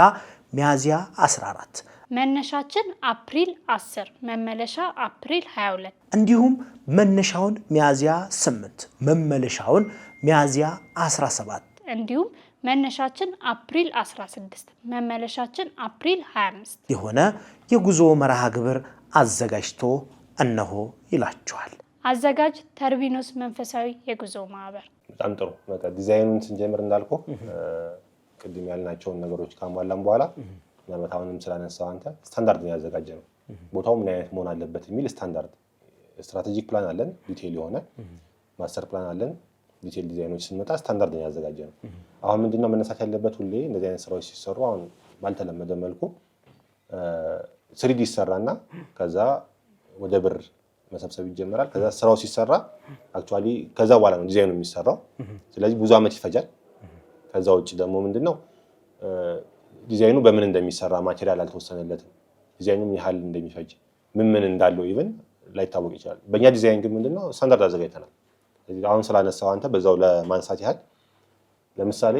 ሚያዝያ 14 መነሻችን አፕሪል 10 መመለሻ አፕሪል 22 እንዲሁም መነሻውን ሚያዝያ 8 መመለሻውን ሚያዝያ 17 እንዲሁም መነሻችን አፕሪል 16 መመለሻችን አፕሪል 25 የሆነ የጉዞ መርሃ ግብር አዘጋጅቶ እነሆ ይላችኋል። አዘጋጅ ተርቢኖስ መንፈሳዊ የጉዞ ማህበር። በጣም ጥሩ። በቃ ዲዛይኑን ስንጀምር እንዳልኩ ቅድም ያልናቸውን ነገሮች ካሟላን በኋላ ለመታውንም ስላነሳው አንተ ስታንዳርድ ነው ያዘጋጀነው። ቦታው ምን አይነት መሆን አለበት የሚል ስታንዳርድ ስትራቴጂክ ፕላን አለን፣ ዲቴይል የሆነ ማስተር ፕላን አለን። ዲቴይል ዲዛይኖች ስንመጣ ስታንዳርድ ነው ያዘጋጀነው። አሁን ምንድነው መነሳት ያለበት ሁሌ እንደዚህ አይነት ስራዎች ሲሰሩ አሁን ባልተለመደ መልኩ ስሪዲ ይሰራና ከዛ ወደ ብር መሰብሰብ ይጀምራል። ከዛ ስራው ሲሰራ አክቹአሊ ከዛ በኋላ ነው ዲዛይኑ የሚሰራው። ስለዚህ ብዙ አመት ይፈጃል። ከዛ ውጭ ደግሞ ምንድነው ዲዛይኑ በምን እንደሚሰራ ማቴሪያል አልተወሰነለትም። ዲዛይኑ ምን ያህል እንደሚፈጅ ምን እንዳለው ኢቭን ላይታወቅ ይችላል። በእኛ ዲዛይን ግን ምንድነው ስታንዳርድ አዘጋጅተናል። ስለዚህ አሁን ስላነሳው አንተ በዛው ለማንሳት ያህል ለምሳሌ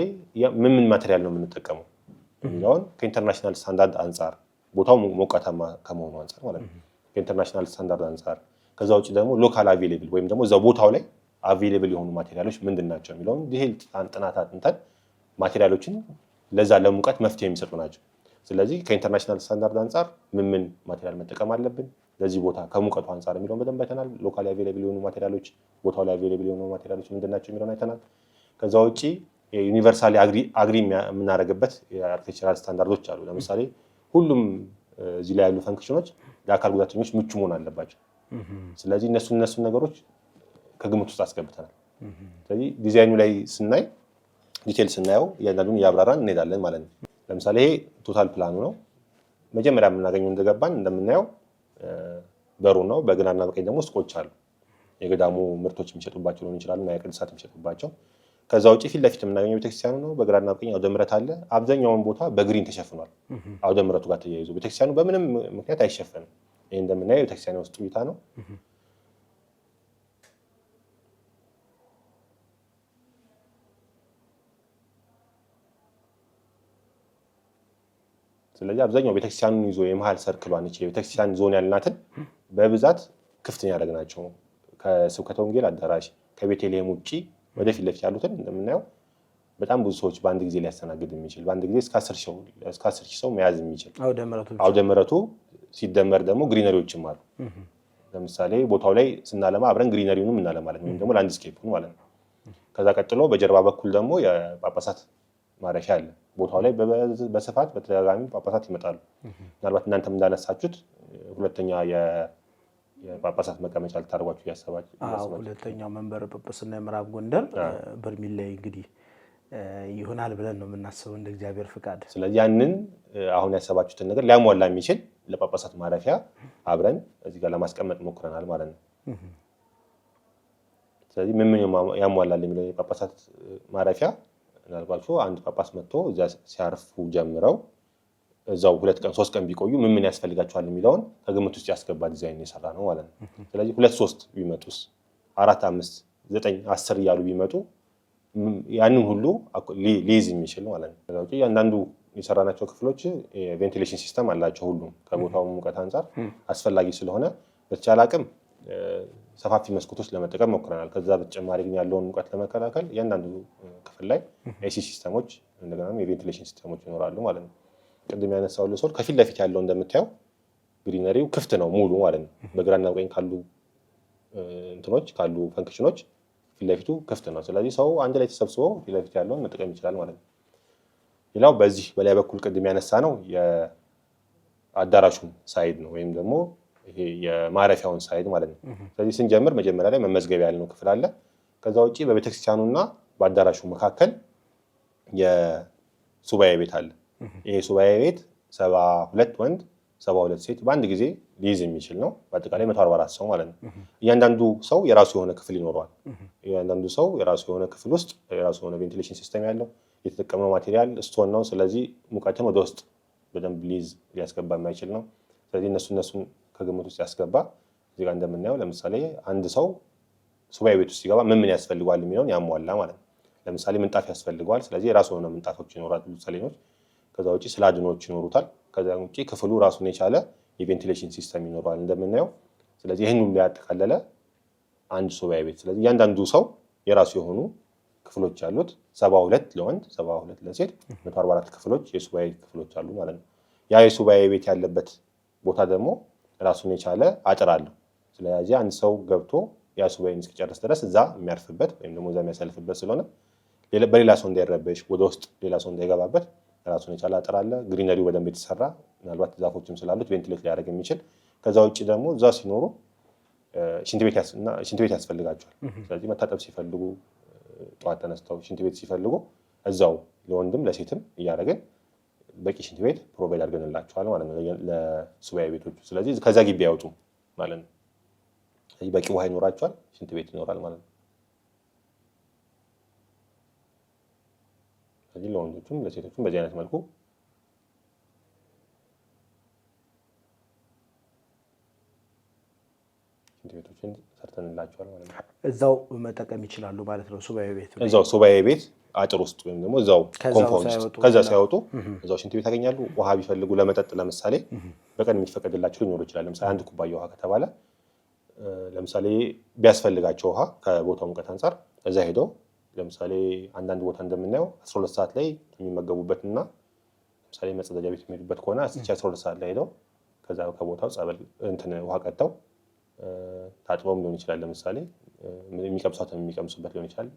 ምን ማቴሪያል ነው የምንጠቀመው የሚለውን ከኢንተርናሽናል ስታንዳርድ አንጻር ቦታው ሞቃታማ ከመሆኑ አንጻር ማለት ነው ከኢንተርናሽናል ስታንዳርድ አንጻር ከዛ ውጭ ደግሞ ሎካል አቬሌብል ወይም ደግሞ እዛው ቦታው ላይ አቬይላብል የሆኑ ማቴሪያሎች ምንድን ናቸው የሚለውን ዲቴል ጥናት አጥንተን ማቴሪያሎችን ለዛ ለሙቀት መፍትሄ የሚሰጡ ናቸው። ስለዚህ ከኢንተርናሽናል ስታንዳርድ አንጻር ምን ማቴሪያል መጠቀም አለብን ለዚህ ቦታ ከሙቀቱ አንጻር የሚለውን በደንብ አይተናል። ሎካሊ አቬይላብል የሆኑ ማቴሪያሎች፣ ቦታው ላይ አቬይላብል የሆኑ ማቴሪያሎች ምንድን ናቸው የሚለውን አይተናል። ከዛ ውጪ ዩኒቨርሳሊ አግሪ የምናደርግበት የአርክቴክቸራል ስታንዳርዶች አሉ። ለምሳሌ ሁሉም እዚህ ላይ ያሉ ፈንክሽኖች ለአካል ጉዳተኞች ምቹ መሆን አለባቸው። ስለዚህ እነሱን ነገሮች ከግምት ውስጥ አስገብተናል። ስለዚህ ዲዛይኑ ላይ ስናይ ዲቴል ስናየው እያንዳንዱን እያብራራን እንሄዳለን ማለት ነው። ለምሳሌ ይሄ ቶታል ፕላኑ ነው። መጀመሪያ የምናገኘው እንደገባን እንደምናየው በሩ ነው። በግራና በቀኝ ደግሞ ሱቆች አሉ። የገዳሙ ምርቶች የሚሸጡባቸው ሊሆን ይችላሉ እና የቅዱሳት የሚሸጡባቸው። ከዛ ውጭ ፊት ለፊት የምናገኘው ቤተክርስቲያኑ ነው። በግራና በቀኝ አውደ ምሕረት አለ። አብዛኛውን ቦታ በግሪን ተሸፍኗል። አውደ ምሕረቱ ጋር ተያይዞ ቤተክርስቲያኑ በምንም ምክንያት አይሸፈንም። ይህ እንደምናየው የቤተክርስቲያኑ ውስጥ እይታ ነው። ስለዚህ አብዛኛው ቤተክርስቲያኑን ይዞ የመሀል ሰርክሏን እቺ የቤተክርስቲያን ዞን ያልናትን በብዛት ክፍተኛ ያደረግናቸው ከስብከተ ወንጌል አዳራሽ ከቤተልሔም ውጪ ወደፊት ለፊት ያሉትን እንደምናየው በጣም ብዙ ሰዎች በአንድ ጊዜ ሊያስተናግድ የሚችል በአንድ ጊዜ እስከ 10 ሺህ ሰው መያዝ የሚችል አውደ ምሕረቱ ሲደመር ደግሞ ግሪነሪዎችም አሉ። ለምሳሌ ቦታው ላይ ስናለማ አብረን ግሪነሪውንም እናለማለን ወይም ደግሞ ላንድስኬፑን ማለት ነው። ከዛ ቀጥሎ በጀርባ በኩል ደግሞ የጳጳሳት ማረፊያ አለ። ቦታው ላይ በስፋት በተደጋጋሚ ጳጳሳት ይመጣሉ። ምናልባት እናንተም እንዳነሳችሁት ሁለተኛ የጳጳሳት መቀመጫ ልታደርጓችሁ እያሰባችሁ ሁለተኛው መንበረ ጵጵስና የምዕራብ ጎንደር በርሜል ላይ እንግዲህ ይሆናል ብለን ነው የምናስበው እንደ እግዚአብሔር ፍቃድ። ስለዚህ ያንን አሁን ያሰባችሁትን ነገር ሊያሟላ የሚችል ለጳጳሳት ማረፊያ አብረን እዚህ ጋር ለማስቀመጥ ሞክረናል ማለት ነው። ስለዚህ ምን ያሟላል የሚለው የጳጳሳት ማረፊያ ምናልባችሁ አንድ ጳጳስ መጥቶ እዚያ ሲያርፉ ጀምረው እዛው 2 ቀን 3 ቀን ቢቆዩ ምን ያስፈልጋቸዋል የሚለውን ከግምት ውስጥ ያስገባ ዲዛይን የሰራ ነው ማለት ነው። ስለዚህ 2-3 ቢመጡስ 4-5 9 10 እያሉ ቢመጡ ያንን ሁሉ ሊይዝ የሚችል ማለት ነው። ስለዚህ እያንዳንዱ የሰራናቸው ክፍሎች የቬንቲሌሽን ሲስተም አላቸው። ሁሉም ከቦታው ሙቀት አንጻር አስፈላጊ ስለሆነ በተቻለ አቅም ሰፋፊ መስኮቶች ለመጠቀም ሞክረናል። ከዛ በተጨማሪ ግን ያለውን ሙቀት ለመከላከል እያንዳንዱ ክፍል ላይ ኤሲ ሲስተሞች እንደገና የቬንቲሌሽን ሲስተሞች ይኖራሉ ማለት ነው። ቅድም ያነሳው ለሶል ከፊት ለፊት ያለው እንደምታየው ግሪነሪው ክፍት ነው ሙሉ ማለት ነው። በግራና በቀኝ ካሉ እንትኖች ካሉ ፈንክሽኖች ፊት ለፊቱ ክፍት ነው። ስለዚህ ሰው አንድ ላይ ተሰብስቦ ፊት ለፊት ያለውን መጠቀም ይችላል ማለት ነው። ሌላው በዚህ በላይ በኩል ቅድም ያነሳ ነው የአዳራሹን ሳይድ ነው ወይም ደግሞ ይሄ የማረፊያውን ሳይድ ማለት ነው። ስለዚህ ስንጀምር መጀመሪያ ላይ መመዝገቢያ ያልነው ክፍል አለ። ከዛ ውጪ በቤተክርስቲያኑና በአዳራሹ መካከል የሱባኤ ቤት አለ። ይሄ ሱባኤ ቤት 72 ወንድ 72 ሴት በአንድ ጊዜ ሊይዝ የሚችል ነው። በአጠቃላይ 144 ሰው ማለት ነው። እያንዳንዱ ሰው የራሱ የሆነ ክፍል ይኖረዋል። እያንዳንዱ ሰው የራሱ የሆነ ክፍል ውስጥ የራሱ የሆነ ቬንቲሌሽን ሲስተም ያለው የተጠቀመው ማቴሪያል ስቶን ነው። ስለዚህ ሙቀትን ወደ ውስጥ በደንብ ሊያስገባ የማይችል ነው። ስለዚህ እነሱን ከግምት ውስጥ ያስገባ እዚህ ጋር እንደምናየው ለምሳሌ አንድ ሰው ሱባኤ ቤት ውስጥ ሲገባ ምን ያስፈልገዋል የሚለውን ያሟላ ማለት ነው። ለምሳሌ ምንጣፍ ያስፈልገዋል። ስለዚህ የራሱ የሆነ ምንጣፎች ይኖራሉ፣ ሰሌኖች። ከዛ ውጪ ስላድኖች ይኖሩታል። ከዛ ውጪ ክፍሉ ራሱን የቻለ የቬንቲሌሽን ሲስተም ይኖረዋል እንደምናየው። ስለዚህ ይህን ሁሉ ያጠቃለለ አንድ ሱባኤ ቤት። ስለዚህ እያንዳንዱ ሰው የራሱ የሆኑ ክፍሎች አሉት። 72 ለወንድ 72 ለሴት 144 ክፍሎች የሱባኤ ክፍሎች አሉ ማለት ነው። ያ የሱባኤ ቤት ያለበት ቦታ ደግሞ ራሱን የቻለ አጥር አለው። ስለዚህ አንድ ሰው ገብቶ ያ ሱባኤን እስኪጨርስ ድረስ እዛ የሚያርፍበት ወይም ደግሞ እዛ የሚያሳልፍበት ስለሆነ በሌላ ሰው እንዳይረበሽ ወደ ውስጥ ሌላ ሰው እንዳይገባበት ራሱን የቻለ አጥር አለ። ግሪነሪው በደንብ የተሰራ ምናልባት ዛፎችም ስላሉት ቬንቲሌት ሊያደርግ የሚችል። ከዛ ውጭ ደግሞ እዛ ሲኖሩ ሽንት ቤት ያስፈልጋቸዋል። ስለዚህ መታጠብ ሲፈልጉ ጠዋት ተነስተው ሽንት ቤት ሲፈልጉ እዛው ለወንድም ለሴትም እያደረግን በቂ ሽንት ቤት ፕሮቫይድ አድርገንላቸዋል ማለት ነው ለሱባኤ ቤቶቹ። ስለዚህ ከዛ ግቢ አይወጡም ማለት ነው። ስለዚህ በቂ ውሃ ይኖራቸዋል፣ ሽንት ቤት ይኖራል ማለት ነው። ስለዚህ ለወንዶቹም ለሴቶቹም በዚህ አይነት መልኩ ሽንት ቤቶችን ሰርተንላቸዋል ማለት ነው። እዛው መጠቀም ይችላሉ ማለት ነው። ሱባኤ ቤት እዛው ሱባኤ ቤት አጥር ውስጥ ወይም ደግሞ እዛው ኮምፓውንድ ውስጥ ከዛ ሳይወጡ እዛው ሽንት ቤት ያገኛሉ። ውሃ ቢፈልጉ ለመጠጥ ለምሳሌ በቀን የሚፈቀድላቸው ሊኖር ይችላል። ለምሳሌ 1 ኩባያ ውሃ ከተባለ ለምሳሌ ቢያስፈልጋቸው ውሃ ከቦታው ሙቀት አንጻር እዛ ሄደው ለምሳሌ አንዳንድ ቦታ እንደምናየው 12 ሰዓት ላይ የሚመገቡበትና ለምሳሌ መጸዳጃ ቤት የሚሄዱበት ከሆነ 12 ሰዓት ላይ ሄደው ከዛ ከቦታው ጸበል ውሃ ቀድተው ታጥበውም ሊሆን ይችላል። ለምሳሌ የሚቀምሱትን የሚቀምሱበት ሊሆን ይችላል።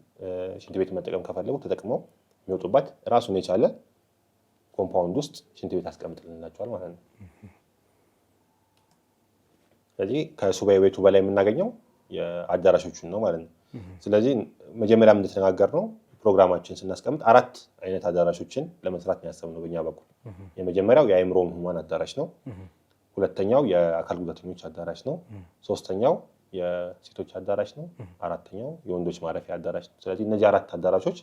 ሽንት ቤት መጠቀም ከፈለጉ ተጠቅመው የሚወጡበት ራሱን የቻለ ኮምፓውንድ ውስጥ ሽንት ቤት አስቀምጥልናቸዋል ማለት ነው። ስለዚህ ከሱባኤ ቤቱ በላይ የምናገኘው የአዳራሾቹን ነው ማለት ነው። ስለዚህ መጀመሪያም እንደተነጋገርነው ፕሮግራማችን ስናስቀምጥ 4 አይነት አዳራሾችን ለመስራት ነው ያሰብነው በእኛ በኩል። የመጀመሪያው የአእምሮ ህሙማን አዳራሽ ነው። ሁለተኛው የአካል ጉዳተኞች አዳራሽ ነው። ሶስተኛው የሴቶች አዳራሽ ነው። አራተኛው የወንዶች ማረፊያ አዳራሽ ነው። ስለዚህ እነዚህ 4 አዳራሾች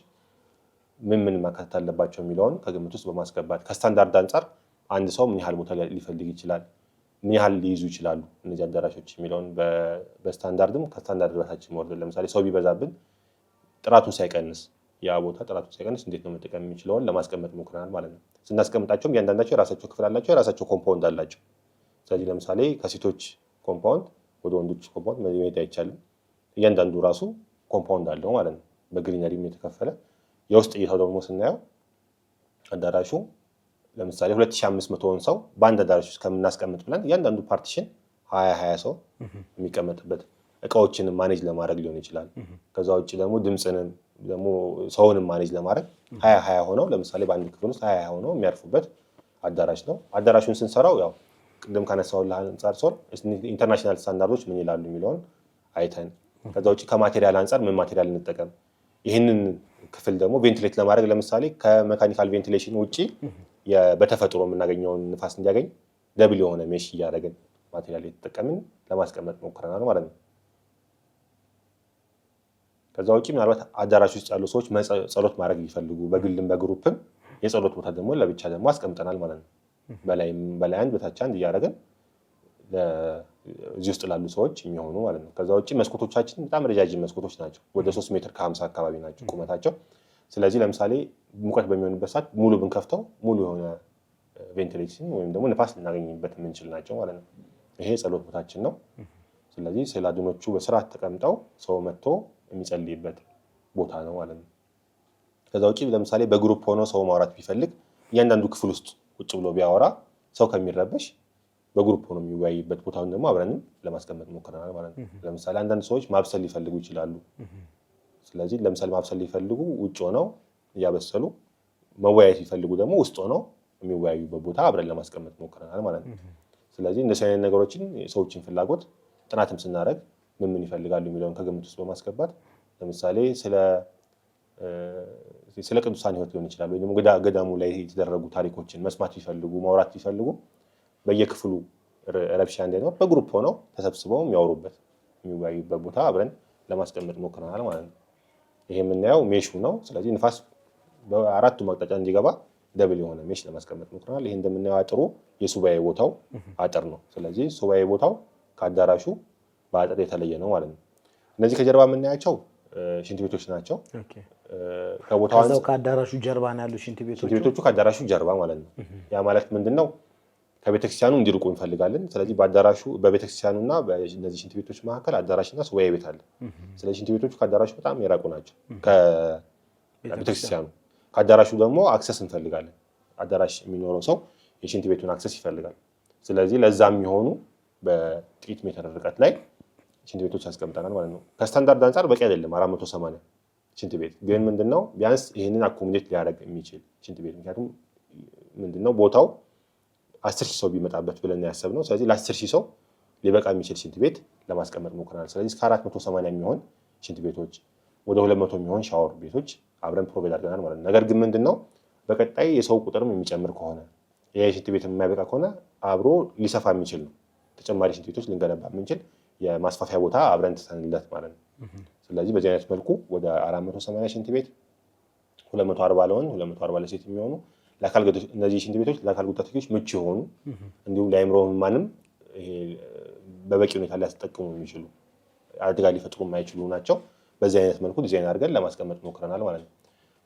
ምን ማካተት አለባቸው የሚለውን ከግምት ውስጥ በማስገባት ከስታንዳርድ አንጻር አንድ ሰው ምን ያህል ቦታ ሊፈልግ ይችላል፣ ምን ያህል ሊይዙ ይችላሉ እነዚህ አዳራሾች የሚለውን በስታንዳርድም ከስታንዳርድ በታችን መወርደን ለምሳሌ ሰው ቢበዛብን ጥራቱን ሳይቀንስ ያ ቦታ ጥራቱን ሳይቀንስ እንዴት ነው መጠቀም የሚችለውን ለማስቀመጥ ሞክረናል ማለት ነው። ስናስቀምጣቸውም እያንዳንዳቸው የራሳቸው ክፍል አላቸው፣ የራሳቸው ኮምፓውንድ አላቸው። ስለዚህ ለምሳሌ ከሴቶች ኮምፓውንድ ወደ ወንዶች ኮምፓውንድ መሄድ አይቻልም። እያንዳንዱ ራሱ ኮምፓውንድ አለው ማለት ነው፣ በግሪነሪም የተከፈለ። የውስጥ እይታው ደግሞ ስናየው አዳራሹ ለምሳሌ 2500 ሰው በአንድ አዳራሽ ውስጥ ከምናስቀምጥ ብለን እያንዳንዱ ፓርቲሽን 20 ሰው የሚቀመጥበት እቃዎችንም ማኔጅ ለማድረግ ሊሆን ይችላል። ከዛ ውጭ ደግሞ ድምፅንም ደግሞ ሰውንም ማኔጅ ለማድረግ 20 ሆነው ለምሳሌ በአንድ ክፍል ውስጥ 20 ሆነው የሚያርፉበት አዳራሽ ነው። አዳራሹን ስንሰራው ያው ቅድም ካነሳሁልህ አንጻር ሲሆን ኢንተርናሽናል ስታንዳርዶች ምን ይላሉ የሚለውን አይተን ከዛ ውጭ ከማቴሪያል አንጻር ምን ማቴሪያል እንጠቀም፣ ይህንን ክፍል ደግሞ ቬንቲሌት ለማድረግ ለምሳሌ ከሜካኒካል ቬንቲሌሽን ውጭ በተፈጥሮ የምናገኘውን ንፋስ እንዲያገኝ ደብል የሆነ ሜሽ እያደረግን ማቴሪያል የተጠቀምን ለማስቀመጥ ሞክረናል ማለት ነው። ከዛ ውጭ ምናልባት አዳራሽ ውስጥ ያሉ ሰዎች ጸሎት ማድረግ ይፈልጉ በግልም በግሩፕም የጸሎት ቦታ ደግሞ ለብቻ ደግሞ አስቀምጠናል ማለት ነው። በላይ አንድ በታች አንድ እያደረግን እዚህ ውስጥ ላሉ ሰዎች የሚሆኑ ማለት ነው። ከዛ ውጭ መስኮቶቻችን በጣም ረጃጅም መስኮቶች ናቸው። ወደ 3 ሜትር ከ50 አካባቢ ናቸው ቁመታቸው። ስለዚህ ለምሳሌ ሙቀት በሚሆንበት ሰዓት ሙሉ ብንከፍተው ሙሉ የሆነ ቬንቲሌሽን ወይም ደግሞ ንፋስ ልናገኝበት የምንችል ናቸው ማለት ነው። ይሄ ጸሎት ቦታችን ነው። ስለዚህ ስዕል አድኖቹ በስርዓት ተቀምጠው ሰው መጥቶ የሚጸልይበት ቦታ ነው ማለት ነው። ከዛ ውጭ ለምሳሌ በግሩፕ ሆኖ ሰው ማውራት ቢፈልግ እያንዳንዱ ክፍል ውስጥ ቁጭ ብሎ ቢያወራ ሰው ከሚረበሽ በግሩፕ ሆኖ የሚወያይበት ቦታውን ደግሞ አብረንም ለማስቀመጥ ሞክረናል ማለት ነው። ለምሳሌ አንዳንድ ሰዎች ማብሰል ሊፈልጉ ይችላሉ። ስለዚህ ለምሳሌ ማብሰል ሊፈልጉ ውጭ ሆነው እያበሰሉ፣ መወያየት ሊፈልጉ ደግሞ ውስጥ ሆነው የሚወያዩበት ቦታ አብረን ለማስቀመጥ ሞክረናል ማለት ነው። ስለዚህ እንደዚህ አይነት ነገሮችን የሰዎችን ፍላጎት ጥናትም ስናደርግ ምን ይፈልጋሉ የሚለውን ከግምት ውስጥ በማስገባት ለምሳሌ ስለ ቅዱሳን ሕይወት ሊሆን ይችላል ወይ ደግሞ ገዳሙ ላይ የተደረጉ ታሪኮችን መስማት ቢፈልጉ ማውራት ቢፈልጉ በየክፍሉ ረብሻ እንዳይኖር በግሩፕ ሆነው ተሰብስበው የሚያወሩበት የሚወያዩበት ቦታ አብረን ለማስቀመጥ ሞክረናል ማለት ነው። ይሄ የምናየው ሜሹ ነው። ስለዚህ ንፋስ በአራቱም አቅጣጫ እንዲገባ ደብል የሆነ ሜሽ ለማስቀመጥ ሞክረናል። ይሄ እንደምናየው አጥሩ የሱባኤ ቦታው አጥር ነው። ስለዚህ ሱባኤ ቦታው ከአዳራሹ በአጥር የተለየ ነው ማለት ነው። እነዚህ ከጀርባ የምናያቸው ሽንት ቤቶች ናቸው። ከቦታው ከአዳራሹ ጀርባ ነው ያሉ ሽንት ቤቶቹ ከአዳራሹ ጀርባ ማለት ነው። ያ ማለት ምንድነው? ከቤተክርስቲያኑ እንዲርቁ እንፈልጋለን። ስለዚህ በቤተክርስቲያኑና በእነዚህ ሽንት ቤቶች መካከል አዳራሽና ሱባኤ ቤት አለ። ስለዚህ ሽንት ቤቶቹ ከአዳራሹ በጣም የራቁ ናቸው ከቤተክርስቲያኑ። ከአዳራሹ ደግሞ አክሰስ እንፈልጋለን። አዳራሽ የሚኖረው ሰው የሽንት ቤቱን አክሰስ ይፈልጋል። ስለዚህ ለዛ የሚሆኑ በጥቂት ሜትር ርቀት ላይ ሽንት ቤቶች ያስቀምጠናል ማለት ነው። ከስታንዳርድ አንጻር በቂ አይደለም 480 ሽንት ቤት ግን ምንድነው ቢያንስ ይህንን አኮሞዴት ሊያደርግ የሚችል ሽንት ቤት። ምክንያቱም ምንድነው ቦታው 10,000 ሰው ቢመጣበት ብለን ያሰብነው። ስለዚህ ለ10,000 ሰው ሊበቃ የሚችል ሽንት ቤት ለማስቀመጥ ሞክረናል። ስለዚህ እስከ 480 የሚሆን ሽንት ቤቶች፣ ወደ 200 የሚሆን ሻወር ቤቶች አብረን ፕሮቫይድ አድርገናል ማለት ነው። ነገር ግን ምንድነው በቀጣይ የሰው ቁጥርም የሚጨምር ከሆነ ይሄ ሽንት ቤት የማይበቃ ከሆነ አብሮ ሊሰፋ የሚችል ነው። ተጨማሪ ሽንት ቤቶች ልንገነባ የምንችል የማስፋፊያ ቦታ አብረን ትተንለት ማለት ነው። ስለዚህ በዚህ አይነት መልኩ ወደ 480 ሽንት ቤት 240 ለወንድ 240 ለሴት የሚሆኑ እነዚህ ሽንት ቤቶች ለአካል ጉዳተኞች ምቹ የሆኑ እንዲሁም ለአእምሮ ህሙማንም በበቂ ሁኔታ ሊያስጠቅሙ የሚችሉ አደጋ ሊፈጥሩ የማይችሉ ናቸው። በዚህ አይነት መልኩ ዲዛይን አድርገን ለማስቀመጥ ሞክረናል ማለት ነው።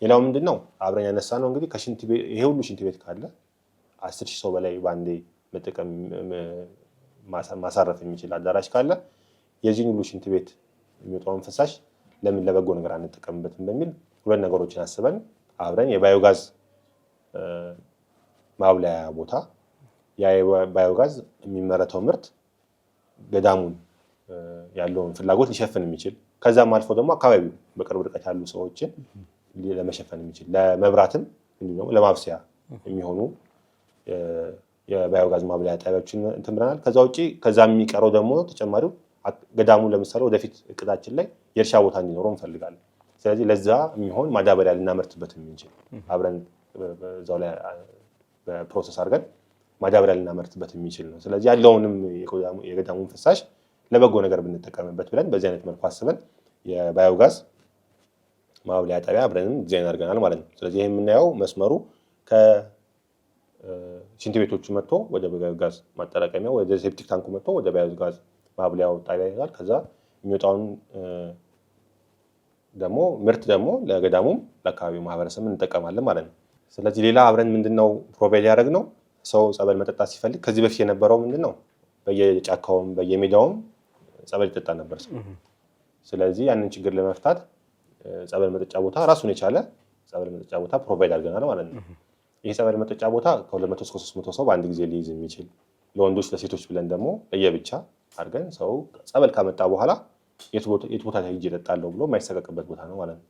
ሌላው ምንድነው አብረን ያነሳ ነው እንግዲህ ይሄ ሁሉ ሽንት ቤት ካለ 10,000 ሰው በላይ በአንዴ መጠቀም ማሳረፍ የሚችል አዳራሽ ካለ የዚህን ሁሉ ሽንት ቤት የሚወጣውን ፍሳሽ ለምን ለበጎ ነገር አንጠቀምበትም በሚል ሁለት ነገሮችን አስበን አብረን የባዮጋዝ ማብለያ ቦታ የባዮጋዝ የሚመረተው ምርት ገዳሙን ያለውን ፍላጎት ሊሸፍን የሚችል ከዛም አልፎ ደግሞ አካባቢው በቅርብ ርቀት ያሉ ሰዎችን ለመሸፈን የሚችል ለመብራትም እንዲሁም ደግሞ ለማብሰያ የሚሆኑ የባዮጋዝ ማብለያ ጣቢያዎችን እንትን ብለናል። ከዛ ውጪ ከዛ የሚቀረው ደግሞ ተጨማሪው ገዳሙ ለምሳሌ ወደፊት እቅዳችን ላይ የእርሻ ቦታ እንዲኖረው እንፈልጋለን። ስለዚህ ለዛ የሚሆን ማዳበሪያ ልናመርትበት የምንችል አብረን በዛው ላይ በፕሮሰስ አድርገን ማዳበሪያ ልናመርትበት የሚችል ነው። ስለዚህ ያለውንም የገዳሙን ፍሳሽ ለበጎ ነገር ብንጠቀምበት ብለን በዚህ አይነት መልኩ አስበን የባዮጋዝ ማብለያ ጣቢያ አብረንም ዲዛይን አድርገናል ማለት ነው። ስለዚህ ይህ የምናየው መስመሩ ከሽንት ቤቶቹ መጥቶ ወደ ባዮጋዝ ማጠራቀሚያ ወደ ሴፕቲክ ታንኩ መጥቶ ወደ ባዮጋዝ ማብለያው ጣቢያ ይላል። ከዛ የሚወጣውን ደግሞ ምርት ደግሞ ለገዳሙም ለአካባቢው ማህበረሰብ እንጠቀማለን ማለት ነው። ስለዚህ ሌላ አብረን ምንድነው ፕሮቫይድ ያደረግነው ሰው ጸበል መጠጣት ሲፈልግ ከዚህ በፊት የነበረው ምንድነው በየጫካውም በየሜዳውም ጸበል ይጠጣ ነበር ሰው። ስለዚህ ያንን ችግር ለመፍታት ጸበል መጠጫ ቦታ ራሱን የቻለ ጸበል መጠጫ ቦታ ፕሮቫይድ አድርገናል ማለት ነው። ይህ ጸበል መጠጫ ቦታ ከ200 እስከ 300 ሰው በአንድ ጊዜ ሊይዝ የሚችል ለወንዶች ለሴቶች ብለን ደግሞ ለየብቻ አድርገን ሰው ጸበል ካመጣ በኋላ የት ቦታ ላይ ሄጄ እጠጣለሁ ብሎ የማይሰቀቅበት ቦታ ነው ማለት ነው።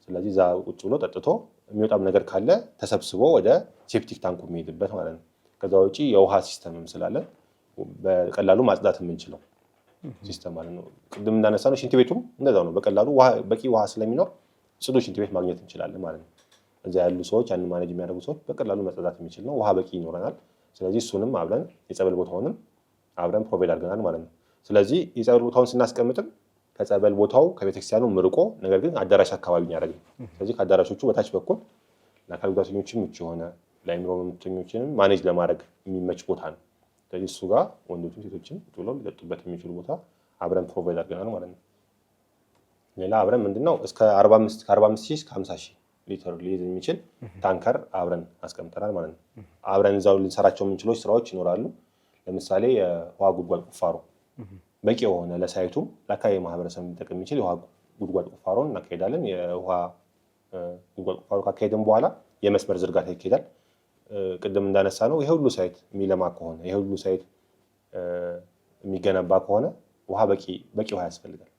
ስለዚህ እዛ ቁጭ ብሎ ጠጥቶ የሚወጣም ነገር ካለ ተሰብስቦ ወደ ሴፕቲክ ታንኩ የሚሄድበት ማለት ነው። ከዛ ውጪ የውሃ ሲስተምም ስላለን በቀላሉ ማጽዳት የምንችለው ሲስተም ማለት ነው። ቅድም እንዳነሳ ነው ሽንት ቤቱም እንደዛው ነው። በቀላሉ በቂ ውሃ ስለሚኖር ጽዱ ሽንት ቤት ማግኘት እንችላለን ማለት ነው። እዛ ያሉ ሰዎች ያንን ማኔጅ የሚያደርጉ ሰዎች በቀላሉ መጸዳት የሚችል ነው። ውሃ በቂ ይኖረናል። ስለዚህ እሱንም አብረን የጸበል ቦታውንም አብረን ፕሮቫይድ አድርገናል ማለት ነው። ስለዚህ የጸበል ቦታውን ስናስቀምጥም ከጸበል ቦታው ከቤተክርስቲያኑ ምርቆ ነገር ግን አዳራሽ አካባቢ ያደረግን። ስለዚህ ከአዳራሾቹ በታች በኩል ለአካል ጉዳተኞችም ምቹ የሆነ ለአእምሮ ህመምተኞችንም ማኔጅ ለማድረግ የሚመች ቦታ ነው። ስለዚህ እሱ ጋር ወንዶችም ሴቶችም ብለው ሊጠጡበት የሚችሉ ቦታ አብረን ፕሮቫይድ አድርገናል ማለት ነው። ሌላ አብረን ምንድነው እስከ 45 ሺህ እስከ 50 ሺህ ሊትር ሊይዝ የሚችል ታንከር አብረን አስቀምጠናል ማለት ነው። አብረን እዛው ልንሰራቸው የምንችለው ስራዎች ይኖራሉ። ለምሳሌ የውሃ ጉድጓድ ቁፋሮ በቂ የሆነ ለሳይቱም ለአካባቢ ማህበረሰብ ሊጠቅም የሚችል የውሃ ጉድጓድ ቁፋሮን እናካሄዳለን። የውሃ ጉድጓድ ቁፋሮ ካካሄድን በኋላ የመስመር ዝርጋታ ይካሄዳል። ቅድም እንዳነሳ ነው ይሄ ሁሉ ሳይት የሚለማ ከሆነ ይሄ ሁሉ ሳይት የሚገነባ ከሆነ ውሃ በቂ ውሃ ያስፈልጋል።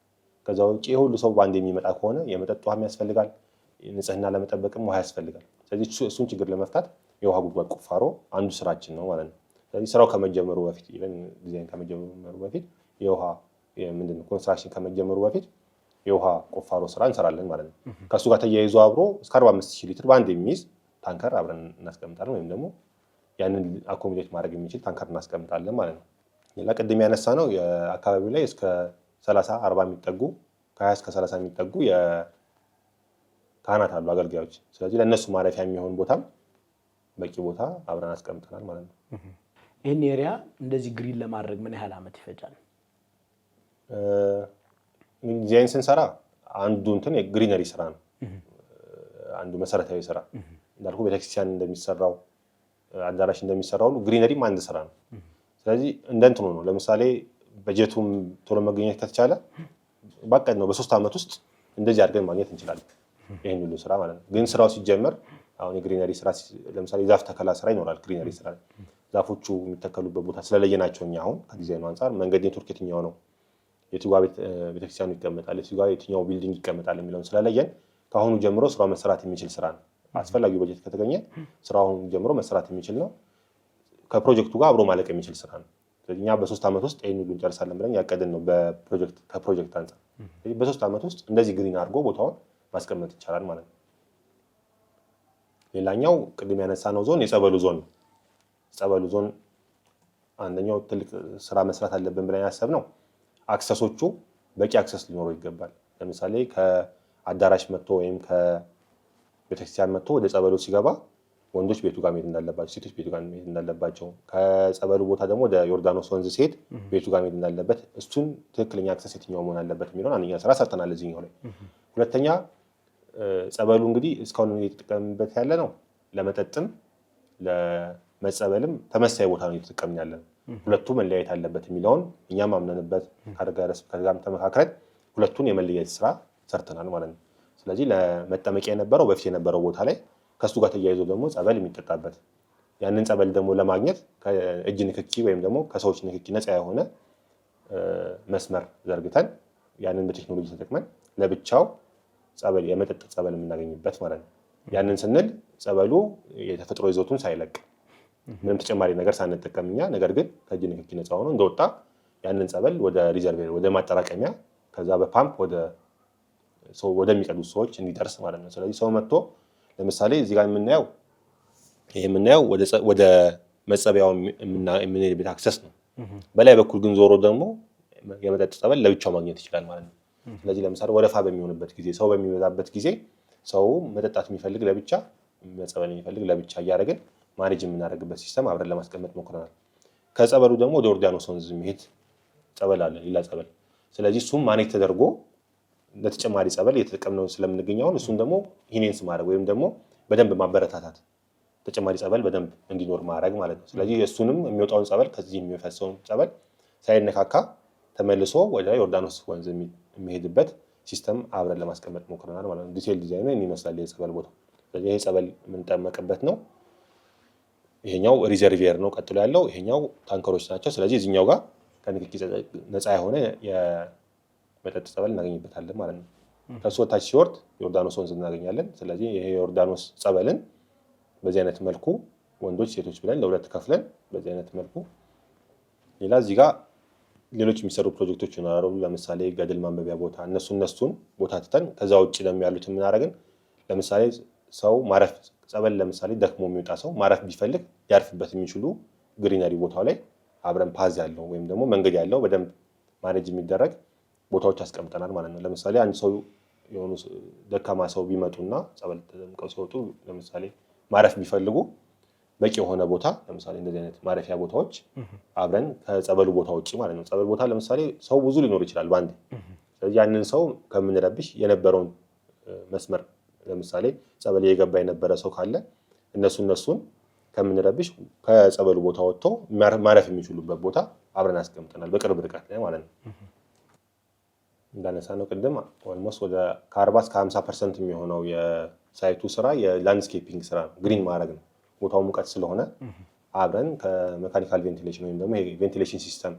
ከዛ ውጭ ይሄ ሁሉ ሰው በአንድ የሚመጣ ከሆነ የመጠጥ ውሃም ያስፈልጋል፣ ንጽህና ለመጠበቅም ውሃ ያስፈልጋል። ስለዚህ እሱን ችግር ለመፍታት የውሃ ጉድጓድ ቁፋሮ አንዱ ስራችን ነው ማለት ነው። ስለዚህ ስራው ከመጀመሩ በፊት ዲዛይን ከመጀመሩ በፊት የውሃ ምንድነው ኮንስትራክሽን ከመጀመሩ በፊት የውሃ ቁፋሮ ስራ እንሰራለን ማለት ነው። ከእሱ ጋር ተያይዞ አብሮ እስከ 45 ሺህ ሊትር በአንድ የሚይዝ ታንከር አብረን እናስቀምጣለን፣ ወይም ደግሞ ያንን አኮሞዴት ማድረግ የሚችል ታንከር እናስቀምጣለን ማለት ነው። ሌላ ቅድም ያነሳ ነው የአካባቢው ላይ እስከ 30-40 የሚጠጉ ከ20 እስከ 30 የሚጠጉ የካህናት አሉ አገልጋዮች። ስለዚህ ለእነሱ ማረፊያ የሚሆን ቦታም በቂ ቦታ አብረን አስቀምጠናል ማለት ነው። ይህን ኤሪያ እንደዚህ ግሪን ለማድረግ ምን ያህል ዓመት ይፈጃል? ዲዛይን ስንሰራ አንዱ እንትን የግሪነሪ ስራ ነው። አንዱ መሰረታዊ ስራ እንዳልኩ ቤተክርስቲያን እንደሚሰራው አዳራሽ እንደሚሰራው ሁሉ ግሪነሪም አንድ ስራ ነው። ስለዚህ እንደ እንትኑ ነው። ለምሳሌ በጀቱም ቶሎ መገኘት ከተቻለ ባቀድ ነው በ3 ዓመት ውስጥ እንደዚህ አድርገን ማግኘት እንችላለን ይሄን ሁሉ ስራ ማለት ነው። ግን ስራው ሲጀመር አሁን የግሪነሪ ስራ ለምሳሌ ዛፍ ተከላ ስራ ይኖራል። ግሪነሪ ስራ ዛፎቹ የሚተከሉበት ቦታ ስለለየናቸው እኛ አሁን ከዲዛይኑ አንፃር መንገድ ኔትወርክ የትኛው ነው የትጓ ቤተክርስቲያኑ ይቀመጣል የትኛው ቢልዲንግ ይቀመጣል የሚለውን ስለለየን ከአሁኑ ጀምሮ ስራው መሰራት የሚችል ስራ ነው። አስፈላጊው በጀት ከተገኘ ስራውን ጀምሮ መሰራት የሚችል ነው። ከፕሮጀክቱ ጋር አብሮ ማለቅ የሚችል ስራ ነው። ስለዚህ እኛ በ3 ዓመት ውስጥ ይሄን ሁሉ እንጨርሳለን ብለን ያቀድን ነው ከፕሮጀክት አንፃር። ስለዚህ በ3 ዓመት ውስጥ እንደዚህ ግሪን አድርጎ ቦታውን ማስቀመጥ ይቻላል ማለት ነው። ሌላኛው ቅድም ያነሳነው ዞን የጸበሉ ዞን ነው። ጸበሉ ዞን አንደኛው ትልቅ ስራ መስራት አለብን ብለን ያሰብነው አክሰሶቹ በቂ አክሰስ ሊኖረው ይገባል። ለምሳሌ ከአዳራሽ መጥቶ ወይም ከቤተክርስቲያን መጥቶ ወደ ጸበሉ ሲገባ ወንዶች ቤቱ ጋር መሄድ እንዳለባቸው፣ ሴቶች ቤቱ ጋር መሄድ እንዳለባቸው፣ ከጸበሉ ቦታ ደግሞ ወደ ዮርዳኖስ ወንዝ ሲሄድ ቤቱ ጋር መሄድ እንዳለበት፣ እሱን ትክክለኛ አክሰስ የትኛው መሆን አለበት የሚለውን አንደኛ ስራ ሰርተናል እዚህኛው ላይ። ሁለተኛ ጸበሉ እንግዲህ እስካሁን እየተጠቀምበት ያለ ነው ለመጠጥም ለመጸበልም ተመሳሳይ ቦታ ነው እየተጠቀምን ያለ ነው። ሁለቱ መለያየት አለበት የሚለውን እኛም አምነንበት ከጋም ተመካክረን ሁለቱን የመለያየት ስራ ሰርተናል ማለት ነው። ስለዚህ ለመጠመቂያ የነበረው በፊት የነበረው ቦታ ላይ ከሱ ጋር ተያይዞ ደግሞ ጸበል የሚጠጣበት ያንን ጸበል ደግሞ ለማግኘት ከእጅ ንክኪ ወይም ደግሞ ከሰዎች ንክኪ ነፃ የሆነ መስመር ዘርግተን ያንን በቴክኖሎጂ ተጠቅመን ለብቻው ጸበል የመጠጥ ጸበል የምናገኝበት ማለት ነው። ያንን ስንል ጸበሉ የተፈጥሮ ይዘቱን ሳይለቅ ምንም ተጨማሪ ነገር ሳንጠቀም እኛ ነገር ግን ከእጅ ንክኪ ነፃ ሆኖ እንደወጣ ያንን ጸበል ወደ ሪዘርቬር ወደ ማጠራቀሚያ ከዛ በፓምፕ ወደሚቀዱት ሰዎች እንዲደርስ ማለት ነው። ስለዚህ ሰው መጥቶ ለምሳሌ እዚህ ጋር የምናየው ወደ መጸበያው የምንሄድበት አክሰስ ነው። በላይ በኩል ግን ዞሮ ደግሞ የመጠጥ ጸበል ለብቻው ማግኘት ይችላል ማለት ነው። ስለዚህ ለምሳሌ ወረፋ በሚሆንበት ጊዜ ሰው በሚበዛበት ጊዜ ሰው መጠጣት የሚፈልግ ለብቻ መጸበል የሚፈልግ ለብቻ እያደረግን ማኔጅ የምናደርግበት ሲስተም አብረን ለማስቀመጥ ሞክረናል። ከጸበሉ ደግሞ ወደ ዮርዳኖስ ወንዝ የሚሄድ ጸበል አለ፣ ሌላ ጸበል። ስለዚህ እሱም ማኔጅ ተደርጎ ለተጨማሪ ጸበል እየተጠቀምነው ስለምንገኝ አሁን እሱን ደግሞ ኢንሄንስ ማድረግ ወይም ደግሞ በደንብ ማበረታታት ተጨማሪ ጸበል በደንብ እንዲኖር ማድረግ ማለት ነው። ስለዚህ እሱንም የሚወጣውን ጸበል ከዚህ የሚፈሰውን ጸበል ሳይነካካ ተመልሶ ወደ ዮርዳኖስ ወንዝ የሚሄድበት ሲስተም አብረን ለማስቀመጥ ሞክረናል ማለት ነው። ዲቴል ዲዛይኑ ይመስላል የጸበል ቦታ። ስለዚህ ይሄ ጸበል የምንጠመቅበት ነው። ይሄኛው ሪዘርቪየር ነው። ቀጥሎ ያለው ይሄኛው ታንከሮች ናቸው። ስለዚህ እዚህኛው ጋር ከንክኪ ነፃ የሆነ የመጠጥ ጸበል እናገኝበታለን ማለት ነው። ከሱ ወታች ሲወርድ ዮርዳኖስ ወንዝ እናገኛለን። ስለዚህ ይሄ ዮርዳኖስ ጸበልን በዚህ አይነት መልኩ ወንዶች ሴቶች ብለን ለሁለት ከፍለን በዚህ አይነት መልኩ ሌላ እዚህ ጋር ሌሎች የሚሰሩ ፕሮጀክቶች ይኖራሉ። ለምሳሌ ገድል ማንበቢያ ቦታ እነሱን ቦታ ትተን ከዛ ውጭ ደግሞ ያሉት የምናደርግን ለምሳሌ ሰው ማረፍ ጸበል ለምሳሌ ደክሞ የሚወጣ ሰው ማረፍ ቢፈልግ ያርፍበት የሚችሉ ግሪነሪ ቦታው ላይ አብረን ፓዝ ያለው ወይም ደግሞ መንገድ ያለው በደንብ ማኔጅ የሚደረግ ቦታዎች አስቀምጠናል ማለት ነው። ለምሳሌ አንድ ሰው የሆኑ ደካማ ሰው ቢመጡና ጸበል ተጠምቀው ሲወጡ ለምሳሌ ማረፍ ቢፈልጉ በቂ የሆነ ቦታ ለምሳሌ እንደዚህ አይነት ማረፊያ ቦታዎች አብረን ከጸበሉ ቦታ ውጭ ማለት ነው። ጸበል ቦታ ለምሳሌ ሰው ብዙ ሊኖር ይችላል በአንድ። ስለዚህ ያንን ሰው ከምንረብሽ የነበረውን መስመር ለምሳሌ ጸበል የገባ የነበረ ሰው ካለ እነሱን ከምንረብሽ ከጸበሉ ቦታ ወጥቶ ማረፍ የሚችሉበት ቦታ አብረን አስቀምጠናል በቅርብ ርቀት ላይ ማለት ነው። እንዳነሳ ነው ቅድም ኦልሞስት ወደ ከ40 እስከ 50% የሚሆነው የሳይቱ ስራ የላንድስኬፒንግ ስራ ነው፣ ግሪን ማድረግ ነው። ቦታው ሙቀት ስለሆነ አብረን ከሜካኒካል ቬንቲሌሽን ወይም ደግሞ ቬንቲሌሽን ሲስተም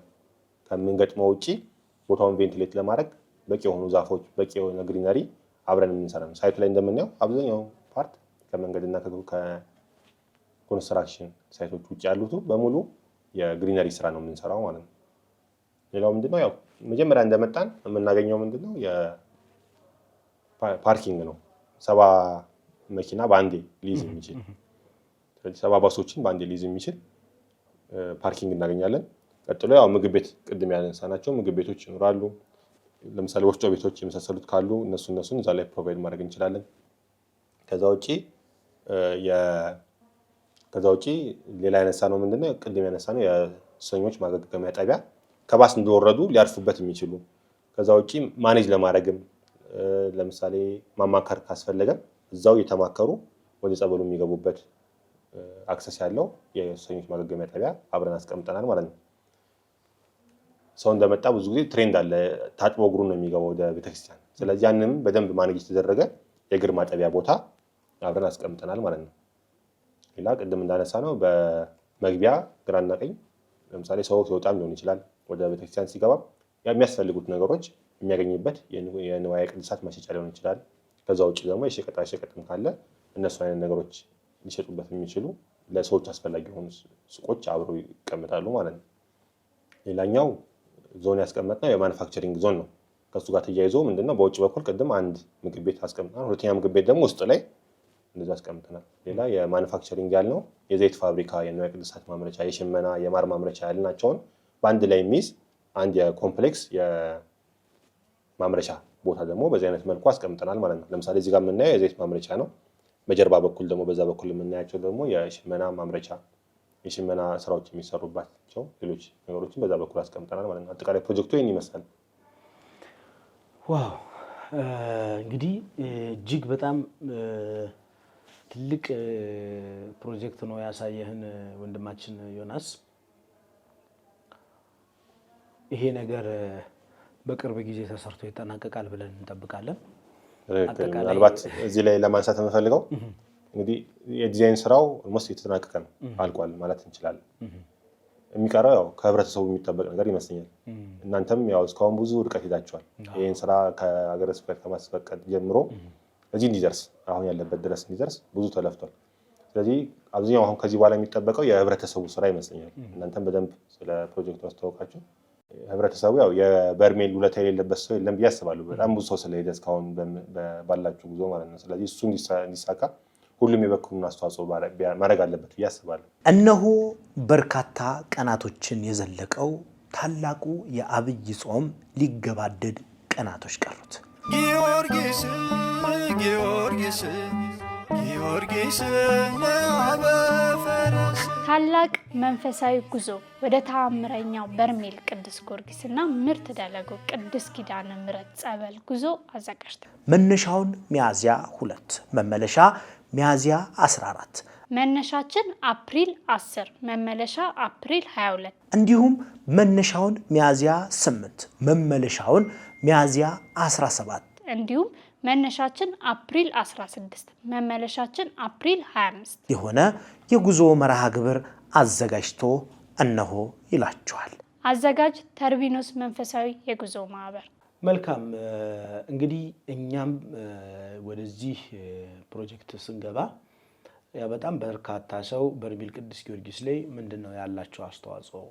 ከምንገጥመው ውጭ ቦታውን ቬንቲሌት ለማድረግ በቂ የሆኑ ዛፎች፣ በቂ የሆነ ግሪነሪ አብረን የምንሰራ ነው። ሳይቱ ላይ እንደምናየው አብዛኛው ፓርት ከመንገድና ከኮንስትራክሽን ሳይቶች ውጭ ያሉት በሙሉ የግሪነሪ ስራ ነው የምንሰራው ማለት ነው። ሌላው ምንድነው ያው መጀመሪያ እንደመጣን የምናገኘው ምንድነው የፓርኪንግ ነው። 70 መኪና በአንዴ ሊይዝ የሚችል ስለዚህ 70 ባሶችን በአንዴ ሊይዝ የሚችል ፓርኪንግ እናገኛለን። ቀጥሎ ያው ምግብ ቤት ቅድም ያነሳናቸው ምግብ ቤቶች ይኖራሉ። ለምሳሌ ወፍጮ ቤቶች የመሳሰሉት ካሉ እነሱን እዛ ላይ ፕሮቫይድ ማድረግ እንችላለን። ከዛ ውጪ ሌላ ያነሳነው ምንድነው ቅድም ያነሳነው የእስረኞች ማገገሚያ ጣቢያ ከባስ እንደወረዱ ሊያርፉበት የሚችሉ ከዛ ውጪ ማኔጅ ለማድረግም ለምሳሌ ማማከር ካስፈለገ እዛው የተማከሩ ወደ ጸበሉ የሚገቡበት አክሰስ ያለው የእስረኞች ማገገሚያ ጣቢያ አብረን አስቀምጠናል ማለት ነው። ሰው እንደመጣ ብዙ ጊዜ ትሬንድ አለ፣ ታጥቦ እግሩን ነው የሚገባው ወደ ቤተክርስቲያን። ስለዚህ ያንንም በደንብ ማኔጅ የተደረገ የእግር ማጠቢያ ቦታ አብረን አስቀምጠናል ማለት ነው። ሌላ ቅድም እንዳነሳ ነው በመግቢያ ግራና ቀኝ ለምሳሌ ሰው ሲወጣም ሊሆን ይችላል ወደ ቤተክርስቲያን ሲገባ የሚያስፈልጉት ነገሮች የሚያገኝበት የንዋየ ቅድሳት መሸጫ ሊሆን ይችላል። ከዛ ውጭ ደግሞ የሸቀጣሸቀጥም ካለ እነሱ አይነት ነገሮች ሊሸጡበት የሚችሉ ለሰዎች አስፈላጊ የሆኑ ሱቆች አብረው ይቀመጣሉ ማለት ነው። ሌላኛው ዞን ያስቀመጥነው የማኑፋክቸሪንግ ዞን ነው። ከሱ ጋር ተያይዞ ምንድነው በውጭ በኩል ቅድም አንድ ምግብ ቤት አስቀምጠናል። ሁለተኛ ምግብ ቤት ደግሞ ውስጥ ላይ እንደዛ አስቀምጠናል። ሌላ የማኑፋክቸሪንግ ያልነው የዘይት ፋብሪካ፣ የንዋየ ቅድሳት ማምረቻ፣ የሽመና፣ የማር ማምረቻ ያልናቸውን በአንድ ላይ የሚይዝ አንድ የኮምፕሌክስ የማምረቻ ቦታ ደግሞ በዚህ አይነት መልኩ አስቀምጠናል ማለት ነው። ለምሳሌ እዚህ ጋር የምናየው የዘይት ማምረቻ ነው። በጀርባ በኩል ደግሞ በዛ በኩል የምናያቸው ደግሞ የሽመና ማምረቻ፣ የሽመና ስራዎች የሚሰሩባቸው ሌሎች ነገሮችን በዛ በኩል አስቀምጠናል ማለት ነው። አጠቃላይ ፕሮጀክቱ ይህን ይመስላል። ዋው! እንግዲህ እጅግ በጣም ትልቅ ፕሮጀክት ነው ያሳየህን ወንድማችን ዮናስ። ይሄ ነገር በቅርብ ጊዜ ተሰርቶ ይጠናቀቃል ብለን እንጠብቃለን። ምናልባት እዚህ ላይ ለማንሳት የምፈልገው እንግዲህ የዲዛይን ስራው ኦልሞስት የተጠናቀቀ ነው፣ አልቋል ማለት እንችላለን። የሚቀረው ያው ከህብረተሰቡ የሚጠበቅ ነገር ይመስለኛል። እናንተም ያው እስካሁን ብዙ ርቀት ሄዳችኋል። ይህን ስራ ከሀገረ ስብከት ከማስፈቀድ ጀምሮ እዚህ እንዲደርስ አሁን ያለበት ድረስ እንዲደርስ ብዙ ተለፍቷል። ስለዚህ አብዛኛው አሁን ከዚህ በኋላ የሚጠበቀው የህብረተሰቡ ስራ ይመስለኛል። እናንተም በደንብ ስለ ፕሮጀክቱ አስተዋወቃችሁ። ህብረተሰቡ ያው የበርሜል ውለታ የሌለበት ሰው የለም ብዬ አስባለሁ። በጣም ብዙ ሰው ስለሄደ እስካሁን ባላችሁ ጉዞ ማለት ነው። ስለዚህ እሱ እንዲሳካ ሁሉም የበኩሉን አስተዋጽኦ ማድረግ አለበት ብዬ አስባለሁ። እነሆ በርካታ ቀናቶችን የዘለቀው ታላቁ የአብይ ጾም ሊገባደድ ቀናቶች ቀሩት። ጊዮርጊስ ጊዮርጊስ ጊዮርጊስ ለአበ ፈረስ ታላቅ መንፈሳዊ ጉዞ ወደ ተአምረኛው በርሜል ቅዱስ ጊዮርጊስና ምርት ደለጎ ቅዱስ ኪዳነ ምሕረት ጸበል ጉዞ አዘጋጅቷል። መነሻውን ሚያዝያ 2 መመለሻ ሚያዝያ 14 መነሻችን አፕሪል 10 መመለሻ አፕሪል 22 እንዲሁም መነሻውን ሚያዝያ 8 መመለሻውን ሚያዝያ 17 እንዲሁም መነሻችን አፕሪል 16 መመለሻችን አፕሪል 25 የሆነ የጉዞ መርሃ ግብር አዘጋጅቶ እነሆ ይላችኋል። አዘጋጅ ተርቢኖስ መንፈሳዊ የጉዞ ማህበር። መልካም እንግዲህ እኛም ወደዚህ ፕሮጀክት ስንገባ በጣም በርካታ ሰው በርሜል ቅዱስ ጊዮርጊስ ላይ ምንድነው ያላቸው አስተዋጽኦ፣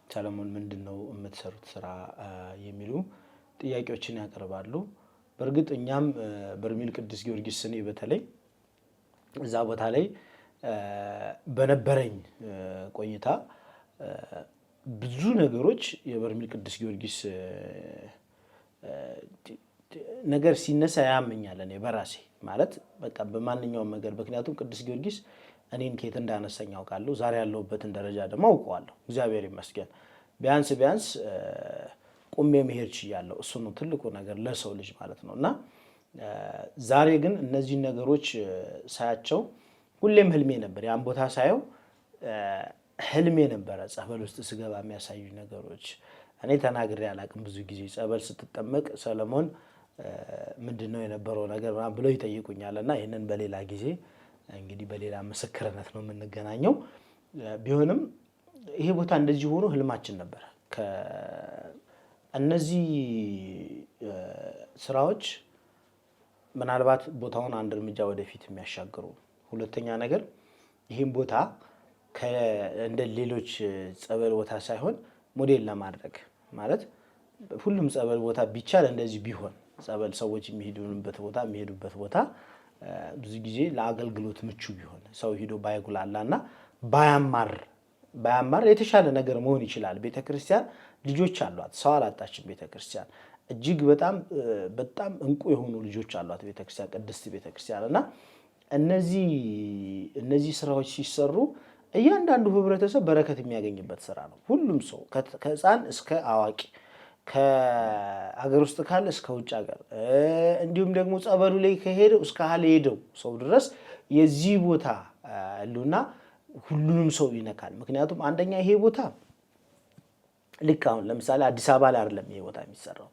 ሰለሞን ምንድነው የምትሰሩት ስራ የሚሉ ጥያቄዎችን ያቀርባሉ። በእርግጥ እኛም በርሜል ቅዱስ ጊዮርጊስ እኔ በተለይ እዛ ቦታ ላይ በነበረኝ ቆይታ ብዙ ነገሮች የበርሜል ቅዱስ ጊዮርጊስ ነገር ሲነሳ ያመኛል። እኔ በራሴ ማለት በቃ በማንኛውም ነገር ምክንያቱም ቅዱስ ጊዮርጊስ እኔን ከየት እንዳነሳኝ አውቃለሁ። ዛሬ ያለሁበትን ደረጃ ደግሞ አውቀዋለሁ። እግዚአብሔር ይመስገን። ቢያንስ ቁሜ መሄድ ችያለሁ። እሱ ነው ትልቁ ነገር ለሰው ልጅ ማለት ነው። እና ዛሬ ግን እነዚህ ነገሮች ሳያቸው ሁሌም ህልሜ ነበር። ያን ቦታ ሳየው ህልሜ ነበረ። ጸበል ውስጥ ስገባ የሚያሳዩ ነገሮች እኔ ተናግሬ አላቅም። ብዙ ጊዜ ጸበል ስትጠመቅ ሰለሞን ምንድነው የነበረው ነገር ምናምን ብለው ይጠይቁኛል። እና ይህንን በሌላ ጊዜ እንግዲህ በሌላ ምስክርነት ነው የምንገናኘው። ቢሆንም ይሄ ቦታ እንደዚህ ሆኖ ህልማችን ነበረ። እነዚህ ስራዎች ምናልባት ቦታውን አንድ እርምጃ ወደፊት የሚያሻግሩ፣ ሁለተኛ ነገር ይህን ቦታ እንደ ሌሎች ጸበል ቦታ ሳይሆን ሞዴል ለማድረግ ማለት ሁሉም ጸበል ቦታ ቢቻል እንደዚህ ቢሆን ጸበል ሰዎች የሚሄዱበት ቦታ ብዙ ጊዜ ለአገልግሎት ምቹ ቢሆን ሰው ሂዶ ባይጉላላና ባያማር የተሻለ ነገር መሆን ይችላል። ቤተክርስቲያን ልጆች አሏት፣ ሰው አላጣችም። ቤተክርስቲያን እጅግ በጣም እንቁ የሆኑ ልጆች አሏት ቤተክርስቲያን፣ ቅድስት ቤተክርስቲያን። እና እነዚህ ስራዎች ሲሰሩ እያንዳንዱ ህብረተሰብ በረከት የሚያገኝበት ስራ ነው። ሁሉም ሰው ከህፃን እስከ አዋቂ፣ ከሀገር ውስጥ ካለ እስከ ውጭ ሀገር፣ እንዲሁም ደግሞ ጸበሉ ላይ ከሄደው እስከ ሄደው ሰው ድረስ የዚህ ቦታ ያሉና ሁሉንም ሰው ይነካል። ምክንያቱም አንደኛ ይሄ ቦታ ልክ አሁን ለምሳሌ አዲስ አበባ ላይ አይደለም ይሄ ቦታ የሚሰራው።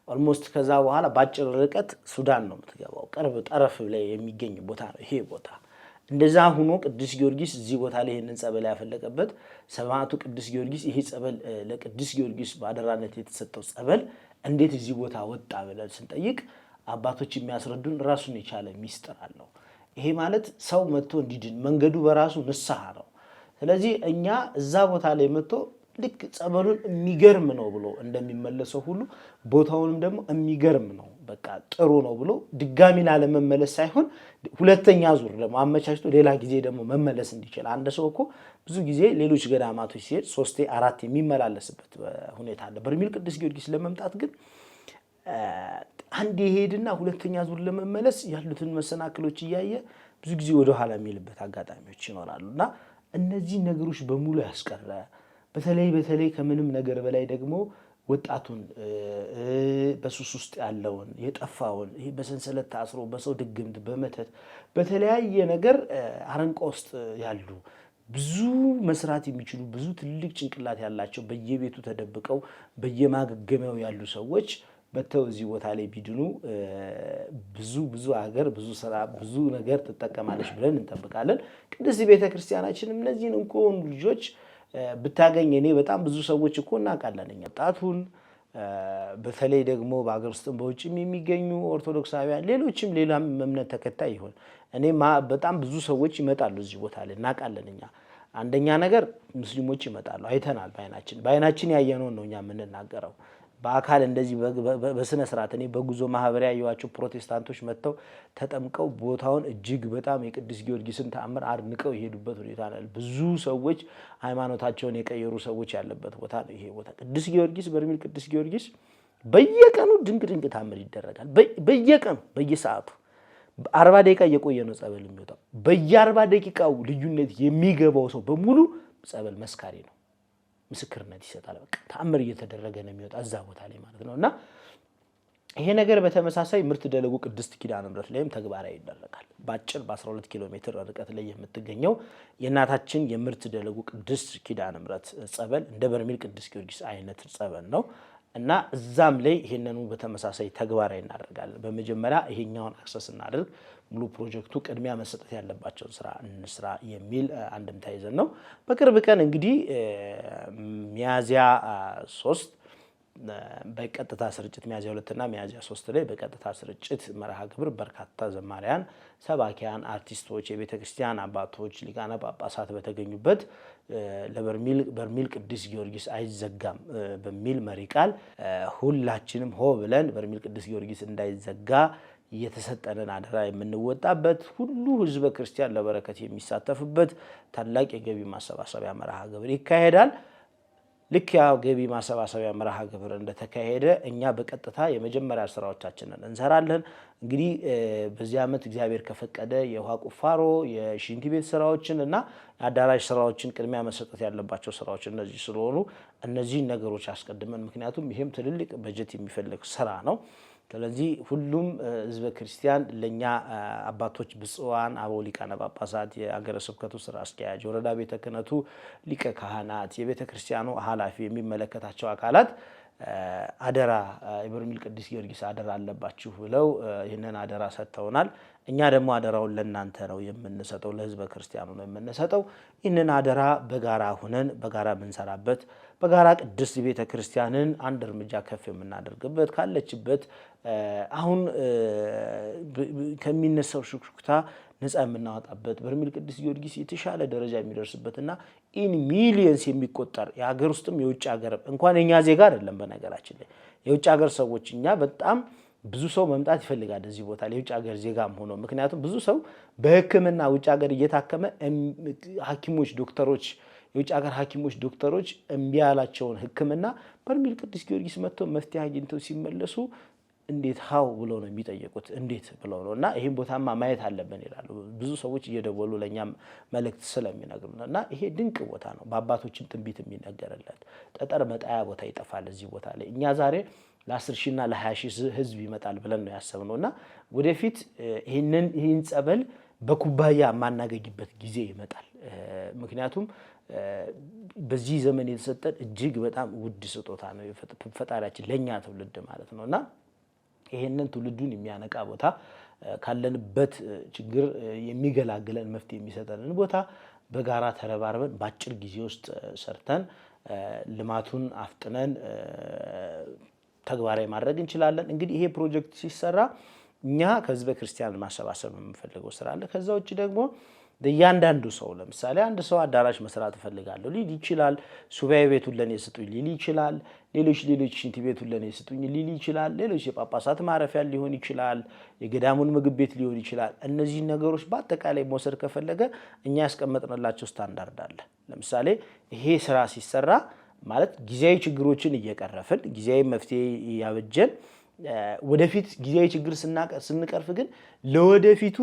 ኦልሞስት ከዛ በኋላ በአጭር ርቀት ሱዳን ነው የምትገባው። ቅርብ ጠረፍ ላይ የሚገኝ ቦታ ነው ይሄ ቦታ። እንደዛ ሆኖ ቅዱስ ጊዮርጊስ እዚህ ቦታ ላይ ይሄንን ጸበል ያፈለቀበት ሰማዕቱ ቅዱስ ጊዮርጊስ ይሄ ጸበል ለቅዱስ ጊዮርጊስ ባደራነት የተሰጠው ጸበል እንዴት እዚህ ቦታ ወጣ ብለን ስንጠይቅ አባቶች የሚያስረዱን ራሱን የቻለ ሚስጥር አለው። ይሄ ማለት ሰው መጥቶ እንዲድን መንገዱ በራሱ ንስሐ ነው። ስለዚህ እኛ እዛ ቦታ ላይ መጥቶ ልክ ጸበሉን የሚገርም ነው ብሎ እንደሚመለሰው ሁሉ ቦታውንም ደግሞ የሚገርም ነው በቃ ጥሩ ነው ብሎ ድጋሚ ላለመመለስ ሳይሆን ሁለተኛ ዙር ደግሞ አመቻችቶ ሌላ ጊዜ ደግሞ መመለስ እንዲችል። አንድ ሰው እኮ ብዙ ጊዜ ሌሎች ገዳማቶች ሲሄድ 3 4 የሚመላለስበት ሁኔታ አለ። በርሜል ቅዱስ ጊዮርጊስ ለመምጣት ግን አንድ ይሄድና ሁለተኛ ዙር ለመመለስ ያሉትን መሰናክሎች እያየ ብዙ ጊዜ ወደ ኋላ የሚልበት አጋጣሚዎች ይኖራሉና እነዚህ ነገሮች በሙሉ ያስቀረ በተለይ ከምንም ነገር በላይ ደግሞ ወጣቱን በሱስ ውስጥ ያለውን የጠፋውን ይሄ በሰንሰለት ታስሮ በሰው ድግምት በመተት በተለያየ ነገር አረንቋ ውስጥ ያሉ ብዙ መስራት የሚችሉ ብዙ ትልቅ ጭንቅላት ያላቸው በየቤቱ ተደብቀው በየማገገሚያው ያሉ ሰዎች በተው እዚህ ቦታ ላይ ቢድኑ ብዙ ሀገር ብዙ ስራ ብዙ ነገር ትጠቀማለች ብለን እንጠብቃለን። ቅድስት ቤተክርስቲያናችንም እነዚህን እንኳን ልጆች ብታገኝ እኔ በጣም ብዙ ሰዎች እኮ እናውቃለን እኛ ወጣቱን በተለይ ደግሞ በአገር ውስጥም በውጭም የሚገኙ ኦርቶዶክሳውያን ሌሎችም ሌላም እምነት ተከታይ ይሆን እኔ በጣም ብዙ ሰዎች ይመጣሉ እዚህ ቦታ ላይ እናውቃለን እኛ። አንደኛ ነገር ሙስሊሞች ይመጣሉ አይተናል፣ በአይናችን ያየነውን ነው እኛ የምንናገረው። በአካል እንደዚህ በስነ ስርዓት እኔ በጉዞ ማህበር ያዩዋቸው ፕሮቴስታንቶች መጥተው ተጠምቀው ቦታውን እጅግ በጣም የቅዱስ ጊዮርጊስን ተአምር አድንቀው የሄዱበት ሁኔታ ነው። ብዙ ሰዎች ሃይማኖታቸውን የቀየሩ ሰዎች ያለበት ቦታ ነው ይሄ ቦታ ቅዱስ ጊዮርጊስ በርሜል ቅዱስ ጊዮርጊስ። በየቀኑ ድንቅ ተአምር ይደረጋል። በየቀኑ በየሰዓቱ 40 ደቂቃ እየቆየ ነው ጸበል የሚወጣው። በየ40 ደቂቃው ልዩነት የሚገባው ሰው በሙሉ ጸበል መስካሪ ነው፣ ምስክርነት ይሰጣል። በቃ ተአምር እየተደረገ ነው የሚወጣ እዛ ቦታ ላይ ማለት ነውና ይሄ ነገር በተመሳሳይ ምርት ደለጉ ቅድስት ኪዳነ ምሕረት ላይም ተግባራዊ ይደረጋል። ባጭር በ12 ኪሎ ሜትር ርቀት ላይ የምትገኘው የእናታችን የምርት ደለጉ ቅድስት ኪዳነ ምሕረት ጸበል እንደ በርሜል ቅዱስ ጊዮርጊስ አይነት ጸበል ነው እና እዛም ላይ ይሄንኑ በተመሳሳይ ተግባራዊ እናደርጋለን። በመጀመሪያ ይሄኛውን አክሰስ እናደርግ ሙሉ ፕሮጀክቱ ቅድሚያ መሰጠት ያለባቸውን ስራ እንስራ የሚል አንድምታ ይዘን ነው። በቅርብ ቀን እንግዲህ ሚያዝያ 3 በቀጥታ ስርጭት ሚያዝያ 2 እና ሚያዝያ 3 ላይ በቀጥታ ስርጭት መርሃ ግብር በርካታ ዘማሪያን፣ ሰባኪያን፣ አርቲስቶች፣ የቤተክርስቲያን አባቶች፣ ሊቃነ ጳጳሳት በተገኙበት በርሜል ቅዱስ ጊዮርጊስ አይዘጋም በሚል መሪ ቃል ሁላችንም ሆ ብለን በርሜል ቅዱስ ጊዮርጊስ እንዳይዘጋ የተሰጠንን አደራ የምንወጣበት ሁሉ ህዝበ ክርስቲያን ለበረከት የሚሳተፍበት ታላቅ የገቢ ማሰባሰቢያ መርሃ ግብር ይካሄዳል። ልክ ያ ገቢ ማሰባሰቢያ መርሃ ግብር እንደተካሄደ እኛ በቀጥታ የመጀመሪያ ስራዎቻችንን እንሰራለን። እንግዲህ በዚህ ዓመት እግዚአብሔር ከፈቀደ የውሃ ቁፋሮ፣ የሽንት ቤት ስራዎችን እና የአዳራሽ ስራዎችን ቅድሚያ መሰጠት ያለባቸው ስራዎች እነዚህ ስለሆኑ እነዚህን ነገሮች አስቀድመን፣ ምክንያቱም ይሄም ትልልቅ በጀት የሚፈልግ ስራ ነው። ስለዚህ ሁሉም ህዝበ ክርስቲያን ለኛ አባቶች ብፁዓን አበው ሊቃነ ጳጳሳት፣ የአገረ ስብከቱ ስራ አስኪያጅ፣ የወረዳ ቤተ ክህነቱ ሊቀ ካህናት፣ የቤተ ክርስቲያኑ ኃላፊ የሚመለከታቸው አካላት አደራ የበርሜል ቅዱስ ጊዮርጊስ አደራ አለባችሁ ብለው ይህንን አደራ ሰጥተውናል። እኛ ደግሞ አደራውን ለእናንተ ነው የምንሰጠው፣ ለህዝበ ክርስቲያኑ ነው የምንሰጠው። ይህንን አደራ በጋራ ሁነን በጋራ የምንሰራበት በጋራ ቅድስት ቤተ ክርስቲያንን አንድ እርምጃ ከፍ የምናደርግበት ካለችበት አሁን ከሚነሳው ሹክሹክታ ነፃ የምናወጣበት በርሜል ቅዱስ ጊዮርጊስ የተሻለ ደረጃ የሚደርስበትና ኢን ሚሊየንስ የሚቆጠር የሀገር ውስጥም የውጭ ሀገር እንኳን የኛ ዜጋ አይደለም በነገራችን ላይ የውጭ ሀገር ሰዎች እኛ በጣም ብዙ ሰው መምጣት ይፈልጋል እዚህ ቦታ ላይ የውጭ ሀገር ዜጋም ሆኖ። ምክንያቱም ብዙ ሰው በሕክምና ውጭ ሀገር እየታከመ ሐኪሞች ዶክተሮች የውጭ ሀገር ሐኪሞች ዶክተሮች እምቢ ያላቸውን ሕክምና በርሜል ቅዱስ ጊዮርጊስ መጥተው መፍትሄ አግኝተው ሲመለሱ እንዴት ሃው ብለው ነው የሚጠየቁት፣ እንዴት ብለው ነው እና ይሄን ቦታማ ማየት አለብን ይላሉ። ብዙ ሰዎች እየደወሉ ለኛም መልእክት ስለሚነግሩን እና ይሄ ድንቅ ቦታ ነው። በአባቶችም ትንቢት የሚነገርለት ጠጠር መጣያ ቦታ ይጠፋል እዚህ ቦታ ላይ። እኛ ዛሬ ለ10 ሺና ለ20 ሺህ ህዝብ ይመጣል ብለን ነው ያሰብነውና ወደፊት ይህን ጸበል በኩባያ የማናገኝበት ጊዜ ይመጣል። ምክንያቱም በዚህ ዘመን የተሰጠን እጅግ በጣም ውድ ስጦታ ነው ፈጣሪያችን ለኛ ትውልድ ማለት ነውና ይሄንን ትውልዱን የሚያነቃ ቦታ ካለንበት ችግር የሚገላግለን መፍትሄ የሚሰጠንን ቦታ በጋራ ተረባርበን በአጭር ጊዜ ውስጥ ሰርተን ልማቱን አፍጥነን ተግባራዊ ማድረግ እንችላለን። እንግዲህ ይሄ ፕሮጀክት ሲሰራ እኛ ከህዝበ ክርስቲያን ማሰባሰብ የምንፈልገው ስራ አለ። ከዛ ውጭ ደግሞ እያንዳንዱ ሰው ለምሳሌ አንድ ሰው አዳራሽ መስራት እፈልጋለሁ ሊል ይችላል። ሱባኤ ቤቱን ለኔ ስጡኝ ሊል ይችላል። ሌሎች ሽንት ቤቱን ለኔ ስጡኝ ሊል ይችላል። ሌሎች የጳጳሳት ማረፊያ ሊሆን ይችላል። የገዳሙን ምግብ ቤት ሊሆን ይችላል። እነዚህ ነገሮች በአጠቃላይ መውሰድ ከፈለገ እኛ ያስቀመጥንላቸው ስታንዳርድ አለ። ለምሳሌ ይሄ ስራ ሲሰራ ማለት ጊዜያዊ ችግሮችን እየቀረፍን ጊዜያዊ መፍትሄ ያበጀን ወደፊት ጊዜያዊ ችግር ስንቀርፍ ግን ለወደፊቱ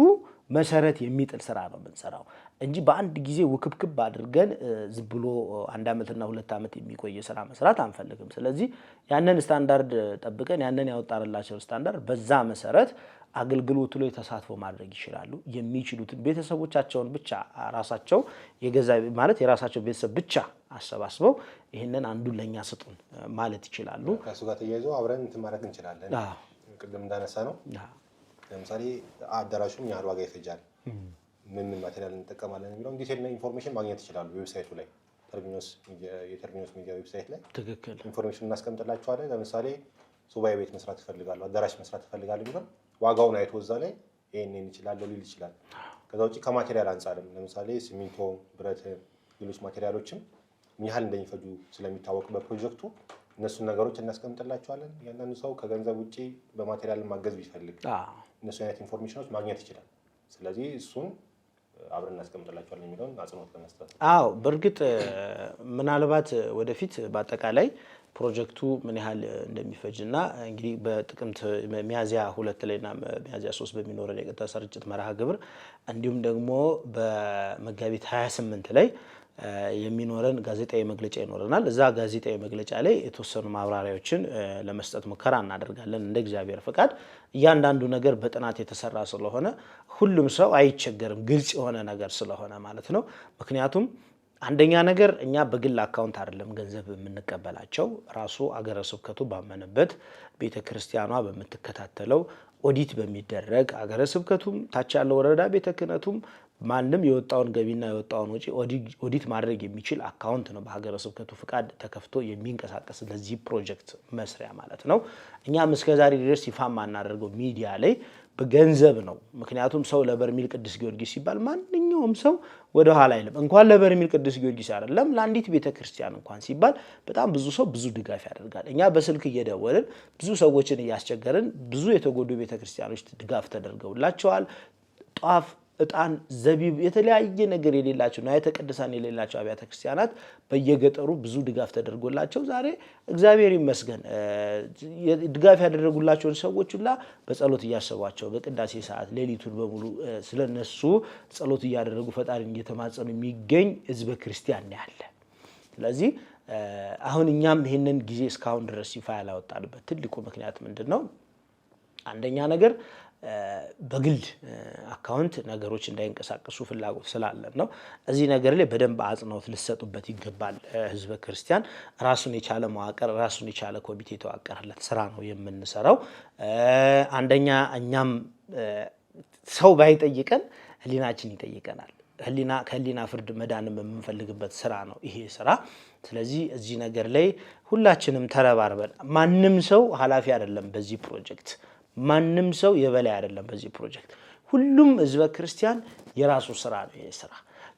መሰረት የሚጥል ስራ ነው የምንሰራው እንጂ በአንድ ጊዜ ውክብክብ አድርገን ዝም ብሎ 1 ዓመትና 2 ዓመት የሚቆይ ስራ መስራት አንፈልግም። ስለዚህ ያንን ስታንዳርድ ጠብቀን ያንን ያወጣንላቸው ስታንዳርድ በዛ መሰረት አገልግሎቱ ላይ ተሳትፎ ማድረግ ይችላሉ። የሚችሉትን ቤተሰቦቻቸውን ብቻ ራሳቸው የገዛ ማለት የራሳቸው ቤተሰብ ብቻ አሰባስበው ይህንን አንዱን ለኛ ስጡን ማለት ይችላሉ። ከሱ ጋር ተያይዞ አብረን እንትን ማድረግ እንችላለን። ቅድም እንዳነሳ ነው ለምሳሌ አዳራሹም ያህል ዋጋ ይፈጃል፣ ምን ማቴሪያል እንጠቀማለን የሚለውን ዲቴል ኢንፎርሜሽን ማግኘት ይችላሉ። ዌብሳይቱ ላይ የተርቢኖስ ሚዲያ ዌብሳይት ላይ ትክክል ኢንፎርሜሽን እናስቀምጥላቸዋለን። ለምሳሌ ሱባኤ ቤት መስራት ይፈልጋሉ፣ አዳራሽ መስራት ይፈልጋሉ የሚለው ዋጋውን አይቶ እዛ ላይ ይሄንን ይችላል ሊል ይችላል። ከዛ ውጪ ከማቴሪያል አንፃርም ለምሳሌ ሲሚንቶ፣ ብረት፣ ሌሎች ማቴሪያሎችም ምን ያህል እንደሚፈጁ ስለሚታወቅ በፕሮጀክቱ እነሱን ነገሮች እናስቀምጥላቸዋለን። ያንዳንዱ ሰው ከገንዘብ ውጪ በማቴሪያል ማገዝ ቢፈልግ እነሱ አይነት ኢንፎርሜሽኖች ማግኘት ይችላል። ስለዚህ እሱን አብረን እናስቀምጥላቸዋለን የሚለውን አጽንኦት ለመስጠት። አዎ በእርግጥ ምናልባት ወደፊት በአጠቃላይ ፕሮጀክቱ ምን ያህል እንደሚፈጅና እንግዲህ በጥቅምት ሚያዝያ 2 ላይና ሚያዝያ 3 በሚኖረን የቀጥታ ስርጭት መርሃ ግብር እንዲሁም ደግሞ በመጋቢት 28 ላይ የሚኖረን ጋዜጣዊ መግለጫ ይኖረናል። እዛ ጋዜጣዊ መግለጫ ላይ የተወሰኑ ማብራሪያዎችን ለመስጠት ሙከራ እናደርጋለን እንደ እግዚአብሔር ፈቃድ። እያንዳንዱ ነገር በጥናት የተሰራ ስለሆነ ሁሉም ሰው አይቸገርም፣ ግልጽ የሆነ ነገር ስለሆነ ማለት ነው። ምክንያቱም አንደኛ ነገር እኛ በግል አካውንት አይደለም ገንዘብ የምንቀበላቸው፣ ራሱ አገረ ስብከቱ ባመነበት ቤተክርስቲያኗ በምትከታተለው ኦዲት በሚደረግ አገረ ስብከቱም ታች ያለው ወረዳ ቤተ ክህነቱም ማንም የወጣውን ገቢና የወጣውን ወጪ ኦዲት ማድረግ የሚችል አካውንት ነው በሀገረ ስብከቱ ፍቃድ ተከፍቶ የሚንቀሳቀስ ለዚህ ፕሮጀክት መስሪያ ማለት ነው። እኛም እስከዛሬ ድረስ ይፋ ማናደርገው ሚዲያ ላይ በገንዘብ ነው። ምክንያቱም ሰው ለበርሜል ቅዱስ ጊዮርጊስ ሲባል ማንኛውም ሰው ወደ ኋላ አይልም። እንኳን ለበርሜል ቅዱስ ጊዮርጊስ አይደለም ለአንዲት ቤተክርስቲያን እንኳን ሲባል በጣም ብዙ ሰው ብዙ ድጋፍ ያደርጋል። እኛ በስልክ እየደወልን ብዙ ሰዎችን እያስቸገርን ብዙ የተጎዱ ቤተክርስቲያኖች ድጋፍ ተደርገውላቸዋል። ጧፍ፣ እጣን፣ ዘቢብ የተለያየ ነገር የሌላቸው ንዋየ ቅድሳት የሌላቸው አብያተ ክርስቲያናት በየገጠሩ ብዙ ድጋፍ ተደርጎላቸው ዛሬ እግዚአብሔር ይመስገን ድጋፍ ያደረጉላቸውን ሰዎች ሁላ በጸሎት እያሰቧቸው በቅዳሴ ሰዓት ሌሊቱን በሙሉ ስለነሱ ጸሎት እያደረጉ ፈጣሪን እየተማጸኑ የሚገኝ ህዝበ ክርስቲያን ያለ። ስለዚህ አሁን እኛም ይሄንን ጊዜ እስካሁን ድረስ ይፋ ያላወጣንበት ትልቁ ምክንያት ምንድነው? አንደኛ ነገር በግል አካውንት ነገሮች እንዳይንቀሳቀሱ ፍላጎት ስላለን ነው። እዚህ ነገር ላይ በደንብ አጽንኦት ልሰጡበት ይገባል። ህዝበ ክርስቲያን ራሱን የቻለ መዋቅር ራሱን የቻለ ኮሚቴ ተዋቀረለት ስራ ነው የምንሰራው። አንደኛ እኛም ሰው ባይጠይቀን ህሊናችን ይጠይቀናል። ከህሊና ፍርድ መዳንም የምንፈልግበት ስራ ነው ይሄ ስራ። ስለዚህ እዚህ ነገር ላይ ሁላችንም ተረባርበን ማንም ሰው ኃላፊ አይደለም በዚህ ፕሮጀክት፣ ማንም ሰው የበላይ አይደለም በዚህ ፕሮጀክት። ሁሉም ህዝበ ክርስቲያን የራሱ ስራ ነው ይሄ ስራ።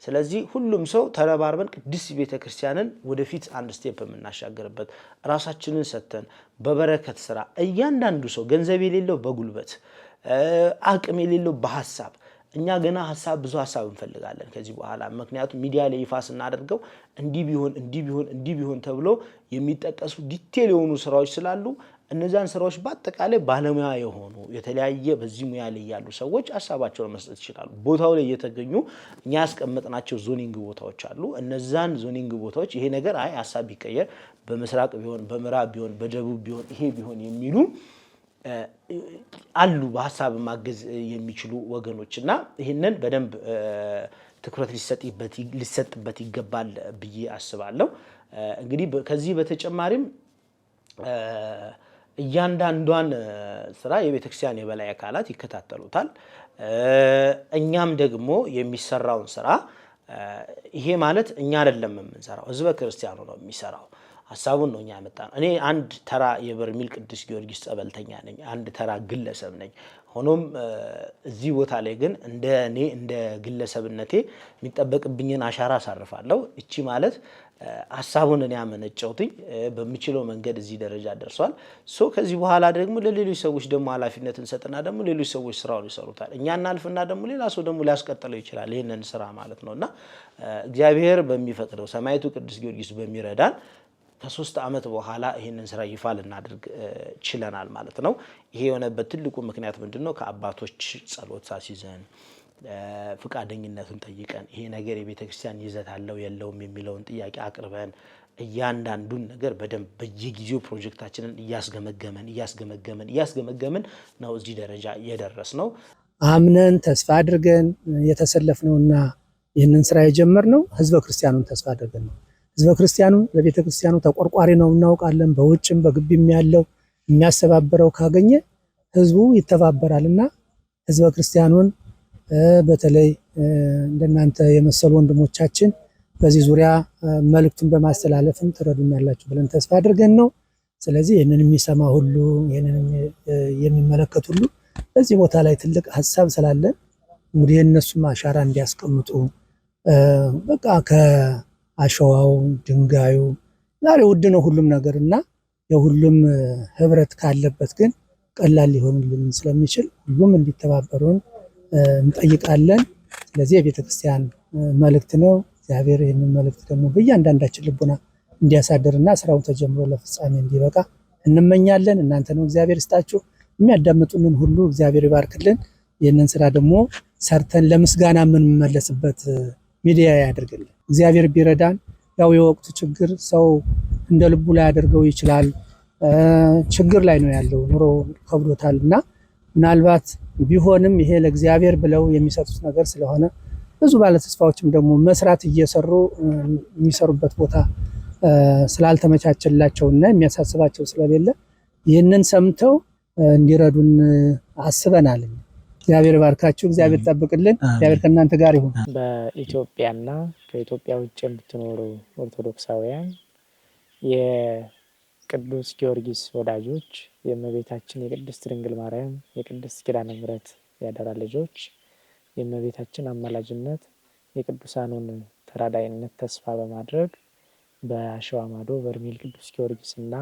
ስለዚህ ሁሉም ሰው ተረባርበን ቅድስት ቤተክርስቲያንን ወደፊት አንድ ስቴፕ የምናሻገርበት ራሳችንን ሰተን በበረከት ስራ እያንዳንዱ ሰው ገንዘብ የሌለው በጉልበት አቅም የሌለው በሐሳብ እኛ ገና ብዙ ሐሳብ እንፈልጋለን ከዚህ በኋላ። ምክንያቱም ሚዲያ ላይ ይፋ ስናደርገው እንዲህ ቢሆን ተብሎ የሚጠቀሱ ዲቴል የሆኑ ስራዎች ስላሉ እነዛን ስራዎች በአጠቃላይ ባለሙያ የሆኑ የተለያየ በዚህ ሙያ ላይ ያሉ ሰዎች ሐሳባቸውን መስጠት ይችላሉ። ቦታው ላይ እየተገኙ እኛ ያስቀመጥናቸው ዞኒንግ ቦታዎች አሉ። እነዛን ዞኒንግ ቦታዎች ይሄ ነገር ሐሳብ ቢቀየር በምስራቅ ቢሆን በምዕራብ ቢሆን በደቡብ ቢሆን ይሄ ቢሆን የሚሉ አሉ በሐሳብ ማገዝ የሚችሉ ወገኖችና ይሄንን በደንብ ትኩረት ሊሰጥበት ይገባል ብዬ አስባለሁ። እንግዲህ ከዚህ በተጨማሪም እያንዳንዷን ስራ የቤተክርስቲያን የበላይ አካላት ይከታተሉታል። እኛም ደግሞ የሚሰራውን ስራ ይሄ ማለት እኛ አይደለም የምንሰራው፣ ህዝበ ክርስቲያኑ ነው የሚሰራው። ሐሳቡን ነው እኛ ያመጣነው። እኔ አንድ ተራ የበርሜል ቅዱስ ጊዮርጊስ ጸበልተኛ ነኝ፣ አንድ ተራ ግለሰብ ነኝ። ሆኖም እዚህ ቦታ ላይ ግን እንደ ግለሰብነቴ የሚጠበቅብኝን አሻራ አሳርፋለሁ። እቺ ማለት ሐሳቡን እኔ ያመነጨሁትኝ በሚችለው መንገድ እዚህ ደረጃ ደርሷል። ከዚህ በኋላ ደግሞ ለሌሎች ሰዎች ደግሞ ኃላፊነት እንሰጥና ደግሞ ሌሎች ሰዎች ስራውን ይሰሩታል። እኛ እናልፍና ደግሞ ሌላ ሰው ደግሞ ሊያስቀጥለው ይችላል ይሄንን ስራ ማለት ነውና እግዚአብሔር በሚፈቅደው ሰማዕቱ ቅዱስ ጊዮርጊስ በሚረዳን ከ3 ዓመት በኋላ ይሄንን ስራ ይፋ ልናደርግ ችለናል ማለት ነው። ይሄ የሆነበት ትልቁ ምክንያት ምንድነው? ከአባቶች ጸሎት ሳሲዘን ፍቃደኝነቱን ጠይቀን ይሄ ነገር የቤተክርስቲያን ይዘት አለው የለውም የሚለውን ጥያቄ አቅርበን እያንዳንዱን ነገር በደንብ በየጊዜው ፕሮጀክታችንን እያስገመገመን ነው እዚህ ደረጃ የደረስነው። አምነን ተስፋ አድርገን የተሰለፍነውና ይህንን ስራ የጀመርነው ህዝበ ክርስቲያኑን ተስፋ አድርገን ነው። ህዝበ ክርስቲያኑ ለቤተ ክርስቲያኑ ተቆርቋሪ ነው እናውቃለን። በውጭም በግቢም ያለው የሚያስተባበረው ካገኘ ህዝቡ ይተባበራልና ህዝበ ክርስቲያኑን በተለይ እንደናንተ የመሰሉ ወንድሞቻችን በዚህ ዙሪያ መልእክቱን በማስተላለፍም ትረዱናላችሁ ብለን ተስፋ አድርገን ነው። ስለዚህ ይህንን የሚሰማ ሁሉ ይህንን የሚመለከት ሁሉ በዚህ ቦታ ላይ ትልቅ ሀሳብ ስላለን እንግዲህ እነሱም አሻራ እንዲያስቀምጡ በቃ ከአሸዋው ድንጋዩ ዛሬ ውድ ነው ሁሉም ነገርና የሁሉም ህብረት ካለበት ግን ቀላል ሊሆንልን ስለሚችል ሁሉም እንዲተባበሩን እንጠይቃለን። ስለዚህ የቤተ ክርስቲያን መልእክት ነው። እግዚአብሔር ይህንን መልእክት ደግሞ በእያንዳንዳችን ልቡና እንዲያሳድርና ስራውን ተጀምሮ ለፍጻሜ እንዲበቃ እንመኛለን። እናንተ ነው እግዚአብሔር ይስጣችሁ። የሚያዳምጡንን ሁሉ እግዚአብሔር ይባርክልን። ይህንን ስራ ደግሞ ሰርተን ለምስጋና የምንመለስበት ሚዲያ ያደርግልን። እግዚአብሔር ቢረዳን ያው የወቅቱ ችግር ሰው እንደ ልቡ ላይ ያደርገው ይችላል። ችግር ላይ ነው ያለው፣ ኑሮ ከብዶታል እና ምናልባት ቢሆንም ይሄ ለእግዚአብሔር ብለው የሚሰጡት ነገር ስለሆነ ብዙ ባለተስፋዎችም ደግሞ መስራት እየሰሩ የሚሰሩበት ቦታ ስላልተመቻቸላቸውና የሚያሳስባቸው ስለሌለ ይህንን ሰምተው እንዲረዱን አስበናል። እግዚአብሔር ባርካችሁ፣ እግዚአብሔር ጠብቅልን፣ እግዚአብሔር ከእናንተ ጋር ይሁን። በኢትዮጵያና ከኢትዮጵያ ውጭ የምትኖሩ ኦርቶዶክሳውያን የቅዱስ ጊዮርጊስ ወዳጆች፣ የእመቤታችን የቅድስት ድንግል ማርያም የቅድስት ኪዳነ ምሕረት ያደራ ልጆች የእመቤታችን አማላጅነት የቅዱሳኑን ተራዳይነት ተስፋ በማድረግ በአሸዋ ማዶ በርሜል ቅዱስ ጊዮርጊስና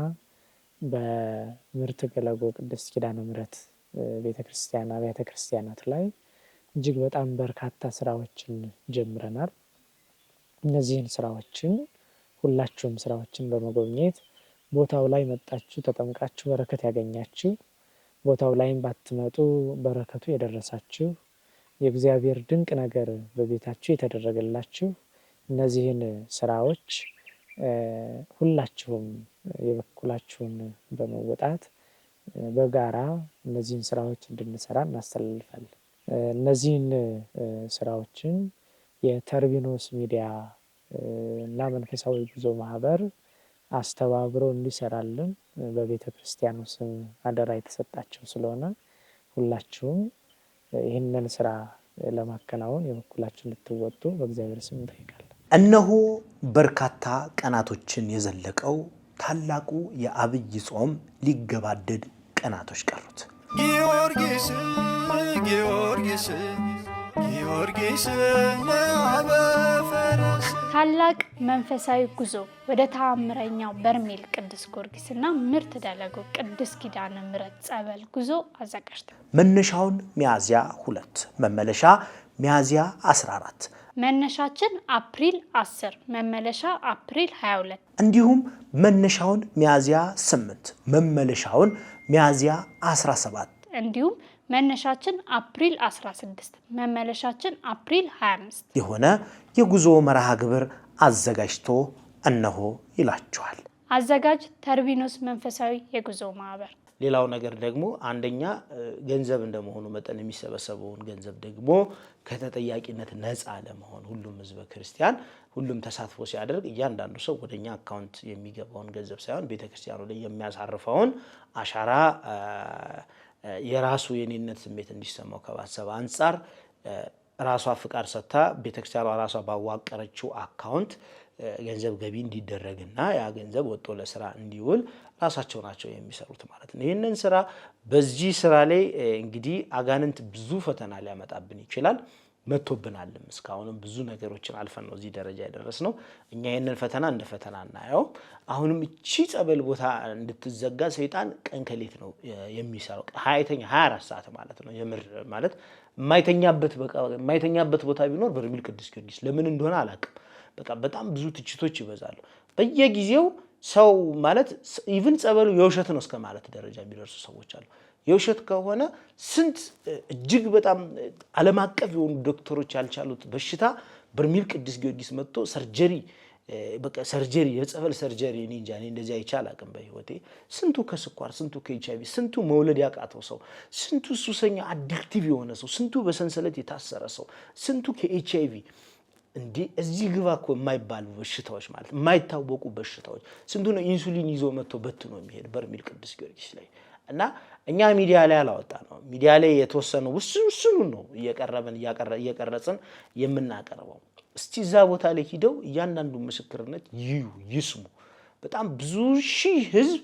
በምርት ገለጎ ቅድስት ኪዳነ ምሕረት ቤተክርስቲያን አብያተ ክርስቲያናት ላይ እጅግ በጣም በርካታ ስራዎችን ጀምረናል። እነዚህን ስራዎችን ሁላችሁም ስራዎችን በመጎብኘት ቦታው ላይ መጣችሁ ተጠምቃችሁ በረከት ያገኛችሁ፣ ቦታው ላይም ባትመጡ በረከቱ የደረሳችሁ፣ የእግዚአብሔር ድንቅ ነገር በቤታችሁ የተደረገላችሁ እነዚህን ስራዎች ሁላችሁም የበኩላችሁን በመወጣት በጋራ እነዚህን ስራዎች እንድንሰራ እናስተላልፋለን። እነዚህን ስራዎችን የተርቢኖስ ሚዲያ እና መንፈሳዊ ጉዞ ማህበር አስተባብሮ እንዲሰራልን በቤተ ክርስቲያኑ ስም አደራ የተሰጣቸው ስለሆነ ሁላችሁም ይህንን ስራ ለማከናወን የበኩላችሁን እንድትወጡ በእግዚአብሔር ስም እንጠይቃለን። እነሆ በርካታ ቀናቶችን የዘለቀው ታላቁ የአብይ ጾም ሊገባደድ ቀናቶች ቀሩት። ጊዮርጊስ ጊዮርጊስ ጊዮርጊስ ለአበ ፈረስ ታላቅ መንፈሳዊ ጉዞ ወደ ተአምረኛው በርሜል ቅዱስ ጊዮርጊስና ምርት ደለጎ ቅዱስ ኪዳነ ምሕረት ጸበል ጉዞ አዘጋጅተዋል። መነሻውን ሚያዝያ 2 መመለሻ ሚያዝያ 14 መነሻችን አፕሪል 10 መመለሻ አፕሪል 22 እንዲሁም መነሻውን ሚያዝያ 8 መመለሻውን ሚያዝያ 17 እንዲሁም መነሻችን አፕሪል 16 መመለሻችን አፕሪል 25 የሆነ የጉዞ መርሃ ግብር አዘጋጅቶ እነሆ ይላችኋል። አዘጋጅ ተርቢኖስ መንፈሳዊ የጉዞ ማህበር። ሌላው ነገር ደግሞ አንደኛ ገንዘብ እንደመሆኑ መጠን የሚሰበሰበውን ገንዘብ ደግሞ ከተጠያቂነት ነፃ ለመሆን ሁሉም ህዝበ ክርስቲያን ሁሉም ተሳትፎ ሲያደርግ እያንዳንዱ ሰው ወደኛ አካውንት የሚገባውን ገንዘብ ሳይሆን ቤተክርስቲያኑ ላይ የሚያሳርፈውን አሻራ የራሱ የኔነት ስሜት እንዲሰማው ከማሰብ አንፃር ራሷ ፍቃድ ሰጥታ ቤተክርስቲያኗ ራሷ ባዋቀረችው አካውንት ገንዘብ ገቢ እንዲደረግና ያ ገንዘብ ወጥቶ ለስራ እንዲውል ራሳቸው ናቸው የሚሰሩት ማለት ነው። ይህንን ስራ በዚህ ስራ ላይ እንግዲህ አጋንንት ብዙ ፈተና ሊያመጣብን ይችላል። መጥቶብናልም እስካሁንም ብዙ ነገሮችን አልፈን ነው እዚህ ደረጃ ያደረስነው። እኛ ይሄንን ፈተና እንደ ፈተና እናየው። አሁንም እቺ ጸበል ቦታ እንድትዘጋ ሰይጣን ቀን ከሌት ነው የሚሰራው። 24 ሰዓት ማለት ነው። የምር ማለት የማይተኛበት ቦታ ቢኖር በርሜል ቅዱስ ጊዮርጊስ ለምን እንደሆነ አላውቅም። በቃ በጣም ብዙ ትችቶች ይበዛሉ በየጊዜው። ሰው ማለት ኢቭን ጸበሉ የውሸት ነው እስከ ማለት ደረጃ የሚደርሱ ሰዎች አሉ። የውሸት ከሆነ ስንት እጅግ በጣም ዓለም አቀፍ የሆኑ ዶክተሮች ያልቻሉት በሽታ በርሜል ቅዱስ ጊዮርጊስ መጥቶ ሰርጀሪ በቃ ሰርጀሪ የጸበል ሰርጀሪ እኔ እንጃ እኔ እንደዚህ አይቻል አቅም በህይወቴ ስንቱ ከስኳር ስንቱ ከኤችአይቪ ስንቱ መውለድ ያቃተው ሰው ስንቱ ሱሰኛ አዲክቲቭ የሆነ ሰው ስንቱ በሰንሰለት የታሰረ ሰው ስንቱ ከኤችአይቪ እንዴ እዚህ ግባ እኮ የማይባሉ በሽታዎች ማለት የማይታወቁ በሽታዎች ስንቱ ነው ኢንሱሊን ይዞ መጥቶ በትኖ የሚሄድ በርሜል ቅዱስ ጊዮርጊስ ላይ እና እኛ ሚዲያ ላይ አላወጣ ነው ሚዲያ ላይ የተወሰኑ ውስኑ ነው እየቀረጽን የምናቀርበው እስቲ እዛ ቦታ ላይ ሄደው እያንዳንዱ ምስክርነት ይስሙ በጣም ብዙ ሺህ ህዝብ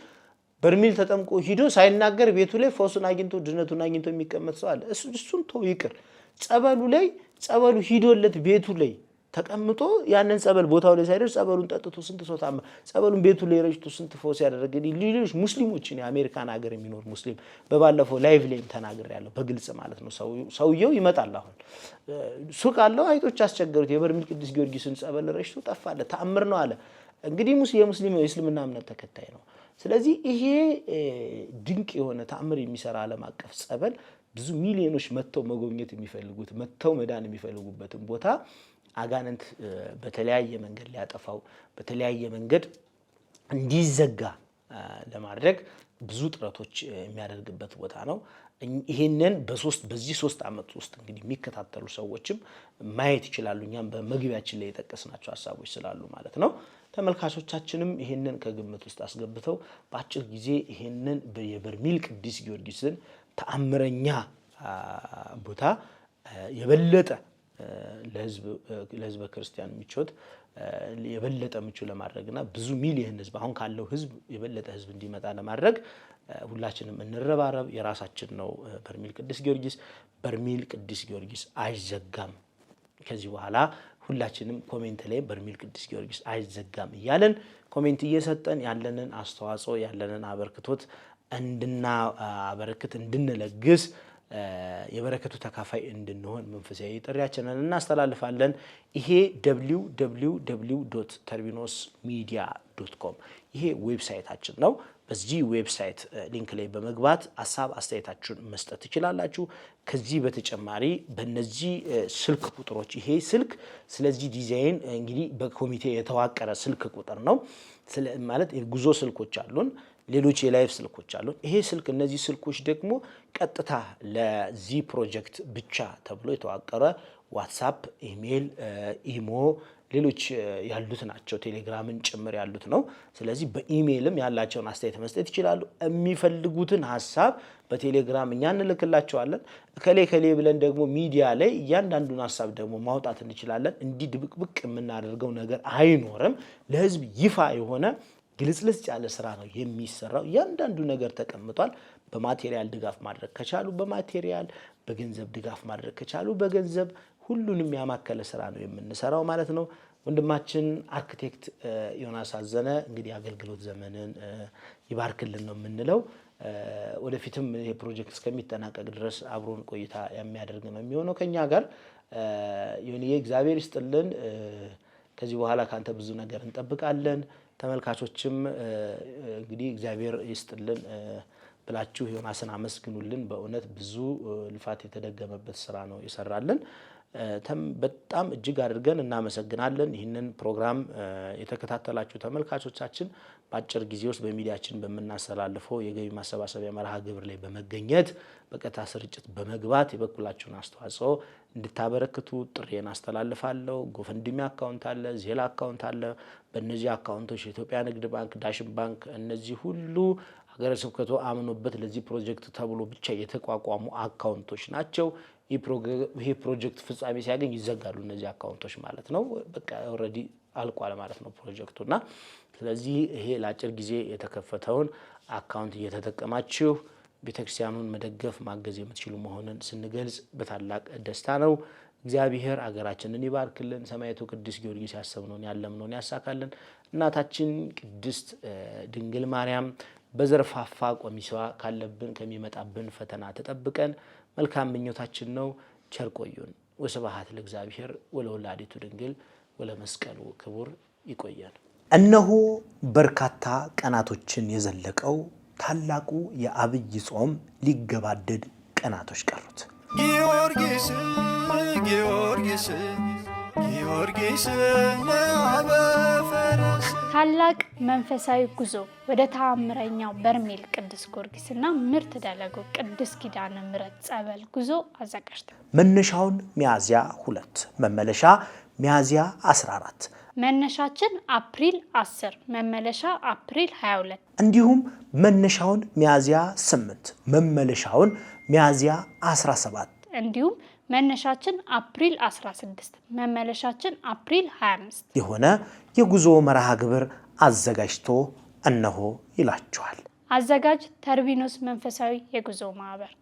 በርሜል ተጠምቆ ሄዶ ሳይናገር ቤቱ ላይ ፈውሱን አግኝቶ ድነቱን አግኝቶ የሚቀመጥ ሰው አለ እሱን ተው ይቅር ጸበሉ ሂዶለት ቤቱ ላይ ተቀምጦ ያንን ጸበል ቦታው ላይ ሳይደርስ ጸበሉን ጠጥቶ ስንት ሰው ታማ ጸበሉን ቤቱ ላይ ረጭቶ ስንት ፈውስ ያደረገ ሌሎች ሙስሊሞችን የአሜሪካን ሀገር የሚኖር ሙስሊም በባለፈው ላይቭ ላይም ተናግሬያለሁ በግልጽ ማለት ነው ሰውየው ይመጣል አሁን ሱቅ አለው አይጦች አስቸገሩት የበርሜል ቅዱስ ጊዮርጊስን ጸበል ረጭቶ ጠፋለ ተአምር ነው አለ እንግዲህ የእስልምና እምነት ተከታይ ነው ስለዚህ ይሄ ድንቅ የሆነ ተአምር የሚሰራ ዓለም አቀፍ ጸበል ብዙ ሚሊዮኖች መተው መጎብኘት የሚፈልጉት መተው መዳን የሚፈልጉበትን ቦታ አጋንንት በተለያየ መንገድ ሊያጠፋው በተለያየ መንገድ እንዲዘጋ ለማድረግ ብዙ ጥረቶች የሚያደርግበት ቦታ ነው ይሄንን በዚህ 3 አመት ውስጥ እንግዲህ የሚከታተሉ ሰዎችም ማየት ይችላሉ እኛም በመግቢያችን ላይ የጠቀስናቸው ሐሳቦች ስላሉ ማለት ነው ተመልካቾቻችንም ይሄንን ከግምት ውስጥ አስገብተው በአጭር ጊዜ ይሄንን የበርሜል ቅዱስ ጊዮርጊስን ተአምረኛ ቦታ የበለጠ ለህዝብ ክርስቲያን ምቾት የበለጠ ምቹ ለማድረግና ብዙ ሚሊዮን ህዝብ አሁን ካለው ህዝብ የበለጠ ህዝብ እንዲመጣ ለማድረግ ሁላችንም እንረባረብ የራሳችን ነው በርሜል ቅዱስ ጊዮርጊስ አይዘጋም ከዚህ በኋላ ሁላችንም ኮሜንት ላይ በርሜል ቅዱስ ጊዮርጊስ አይዘጋም እያለን ኮሜንት እየሰጠን ያለንን አስተዋጽኦ ያለንን አበርክቶት እንድናበረክት እንድንለግስ የበረከቱ ተካፋይ እንድንሆን መንፈሳዊ ጥሪያችንን እናስተላልፋለን ይሄ www.terbinosmedia.com ይሄ ዌብሳይታችን ነው በዚህ ዌብሳይት ሊንክ ላይ በመግባት ሐሳብ አስተያየታችሁን መስጠት ትችላላችሁ ከዚህ በተጨማሪ በእነዚህ ስልክ ቁጥሮች ይሄ ስልክ ስለዚህ ዲዛይን እንግዲህ በኮሚቴ የተዋቀረ ስልክ ቁጥር ነው ማለት የጉዞ ስልኮች አሉን ሌሎች የላይፍ ስልኮች አሉ ይሄ ስልክ እነዚህ ስልኮች ደግሞ ቀጥታ ለዚህ ፕሮጀክት ብቻ ተብሎ የተዋቀረ ዋትስአፕ ኢሜል ኢሞ ሌሎች ያሉት ናቸው ቴሌግራምን ጭምር ያሉት ነው ስለዚህ በኢሜልም ያላቸውን አስተያየት መስጠት ይችላሉ የሚፈልጉትን ሐሳብ በቴሌግራም እኛ እንልክላቸዋለን ከሌ ብለን ደግሞ ሚዲያ ላይ እያንዳንዱን ሐሳብ ደግሞ ማውጣት እንችላለን እንዲህ ድብቅብቅ የምናደርገው ነገር አይኖርም ለህዝብ ይፋ የሆነ ግልጽልጽ ያለ ስራ ነው የሚሰራው ያንዳንዱ ነገር ተቀምጧል በማቴሪያል ድጋፍ ማድረግ ከቻሉ በማቴሪያል በገንዘብ ድጋፍ ማድረግ ከቻሉ በገንዘብ ሁሉንም ያማከለ ስራ ነው የምንሰራው ማለት ነው ወንድማችን አርኪቴክት ዮናስ አዘነ እንግዲህ አገልግሎት ዘመንን ይባርክልን ነው የምንለው ወደፊትም ይሄ ፕሮጀክት እስከሚጠናቀቅ ድረስ አብሮን ቆይታ የሚያደርግ ነው የሚሆነው ከኛ ጋር የኔ እግዚአብሔር ይስጥልን ከዚህ በኋላ ካንተ ብዙ ነገር እንጠብቃለን ተመልካቾችም እንግዲህ እግዚአብሔር ይስጥልን ብላችሁ ዮናስን አመስግኑልን በእውነት ብዙ ልፋት የተደገመበት ስራ ነው ይሰራልን በጣም እጅግ አድርገን እናመሰግናለን ይህንን ፕሮግራም የተከታተላችሁ ተመልካቾቻችን በአጭር ጊዜ ውስጥ በሚዲያችን በመናስተላልፈው የገቢ ማሰባሰቢያ መርሃ ግብር ላይ በመገኘት በቀጥታ ስርጭት በመግባት የበኩላችሁን አስተዋጽኦ እንድታበረክቱ ጥሪዬን አስተላልፋለሁ ጎፈንድሚ አካውንት አለ ዜላ አካውንት አለ በእነዚህ አካውንቶች የኢትዮጵያ ንግድ ባንክ ዳሽን ባንክ እነዚህ ሁሉ ሀገረ ስብከቱ አምኖበት ለዚህ ፕሮጀክት ተብሎ ብቻ የተቋቋሙ አካውንቶች ናቸው ይሄ ፕሮጀክት ፍጻሜ ሲያገኝ ይዘጋሉ እነዚህ አካውንቶች ማለት ነው በቃ ኦሬዲ አልቋል ማለት ነው ፕሮጀክቱና ስለዚህ ይሄ ለአጭር ጊዜ የተከፈተውን አካውንት እየተጠቀማችሁ ቤተክርስቲያኑን መደገፍ ማገዝ የምትችሉ መሆኑን ስንገልጽ በታላቅ ደስታ ነው እግዚአብሔር አገራችንን ይባርክልን ሰማዕቱ ቅዱስ ጊዮርጊስ ያሰብነውን ያለምነውን ያሳካልን እናታችን ቅድስት ድንግል ማርያም በዘርፋፋ ቆሚሷ ካለብን ከሚመጣብን ፈተና ተጠብቀን መልካም ምኞታችን ነው ቸር ቆዩን ወስብሐት ለእግዚአብሔር ወለወላዲቱ ድንግል ወለመስቀሉ ክቡር ይቆያል እነሆ በርካታ ቀናቶችን የዘለቀው ታላቁ የአብይ ጾም ሊገባደድ ቀናቶች ቀሩት ጊዮርጊስ ጊዮርጊስ ጊዮርጊስ ለአበ ፈረስ ታላቅ መንፈሳዊ ጉዞ ወደ ተአምረኛው በርሜል ቅዱስ ጊዮርጊስና ምርት ደለጎ ቅዱስ ኪዳነ ምሕረት ጸበል ጉዞ አዘጋጅቷል። መነሻውን ሚያዝያ 2 መመለሻ ሚያዝያ 14 መነሻችን አፕሪል 10 መመለሻ አፕሪል 22 እንዲሁም መነሻውን ሚያዝያ 8 መመለሻውን ሚያዝያ 17 እንዲሁም መነሻችን አፕሪል 16 መመለሻችን አፕሪል 25 የሆነ የጉዞ መርሃ ግብር አዘጋጅቶ እነሆ ይላችኋል። አዘጋጅ ተርቢኖስ መንፈሳዊ የጉዞ ማህበር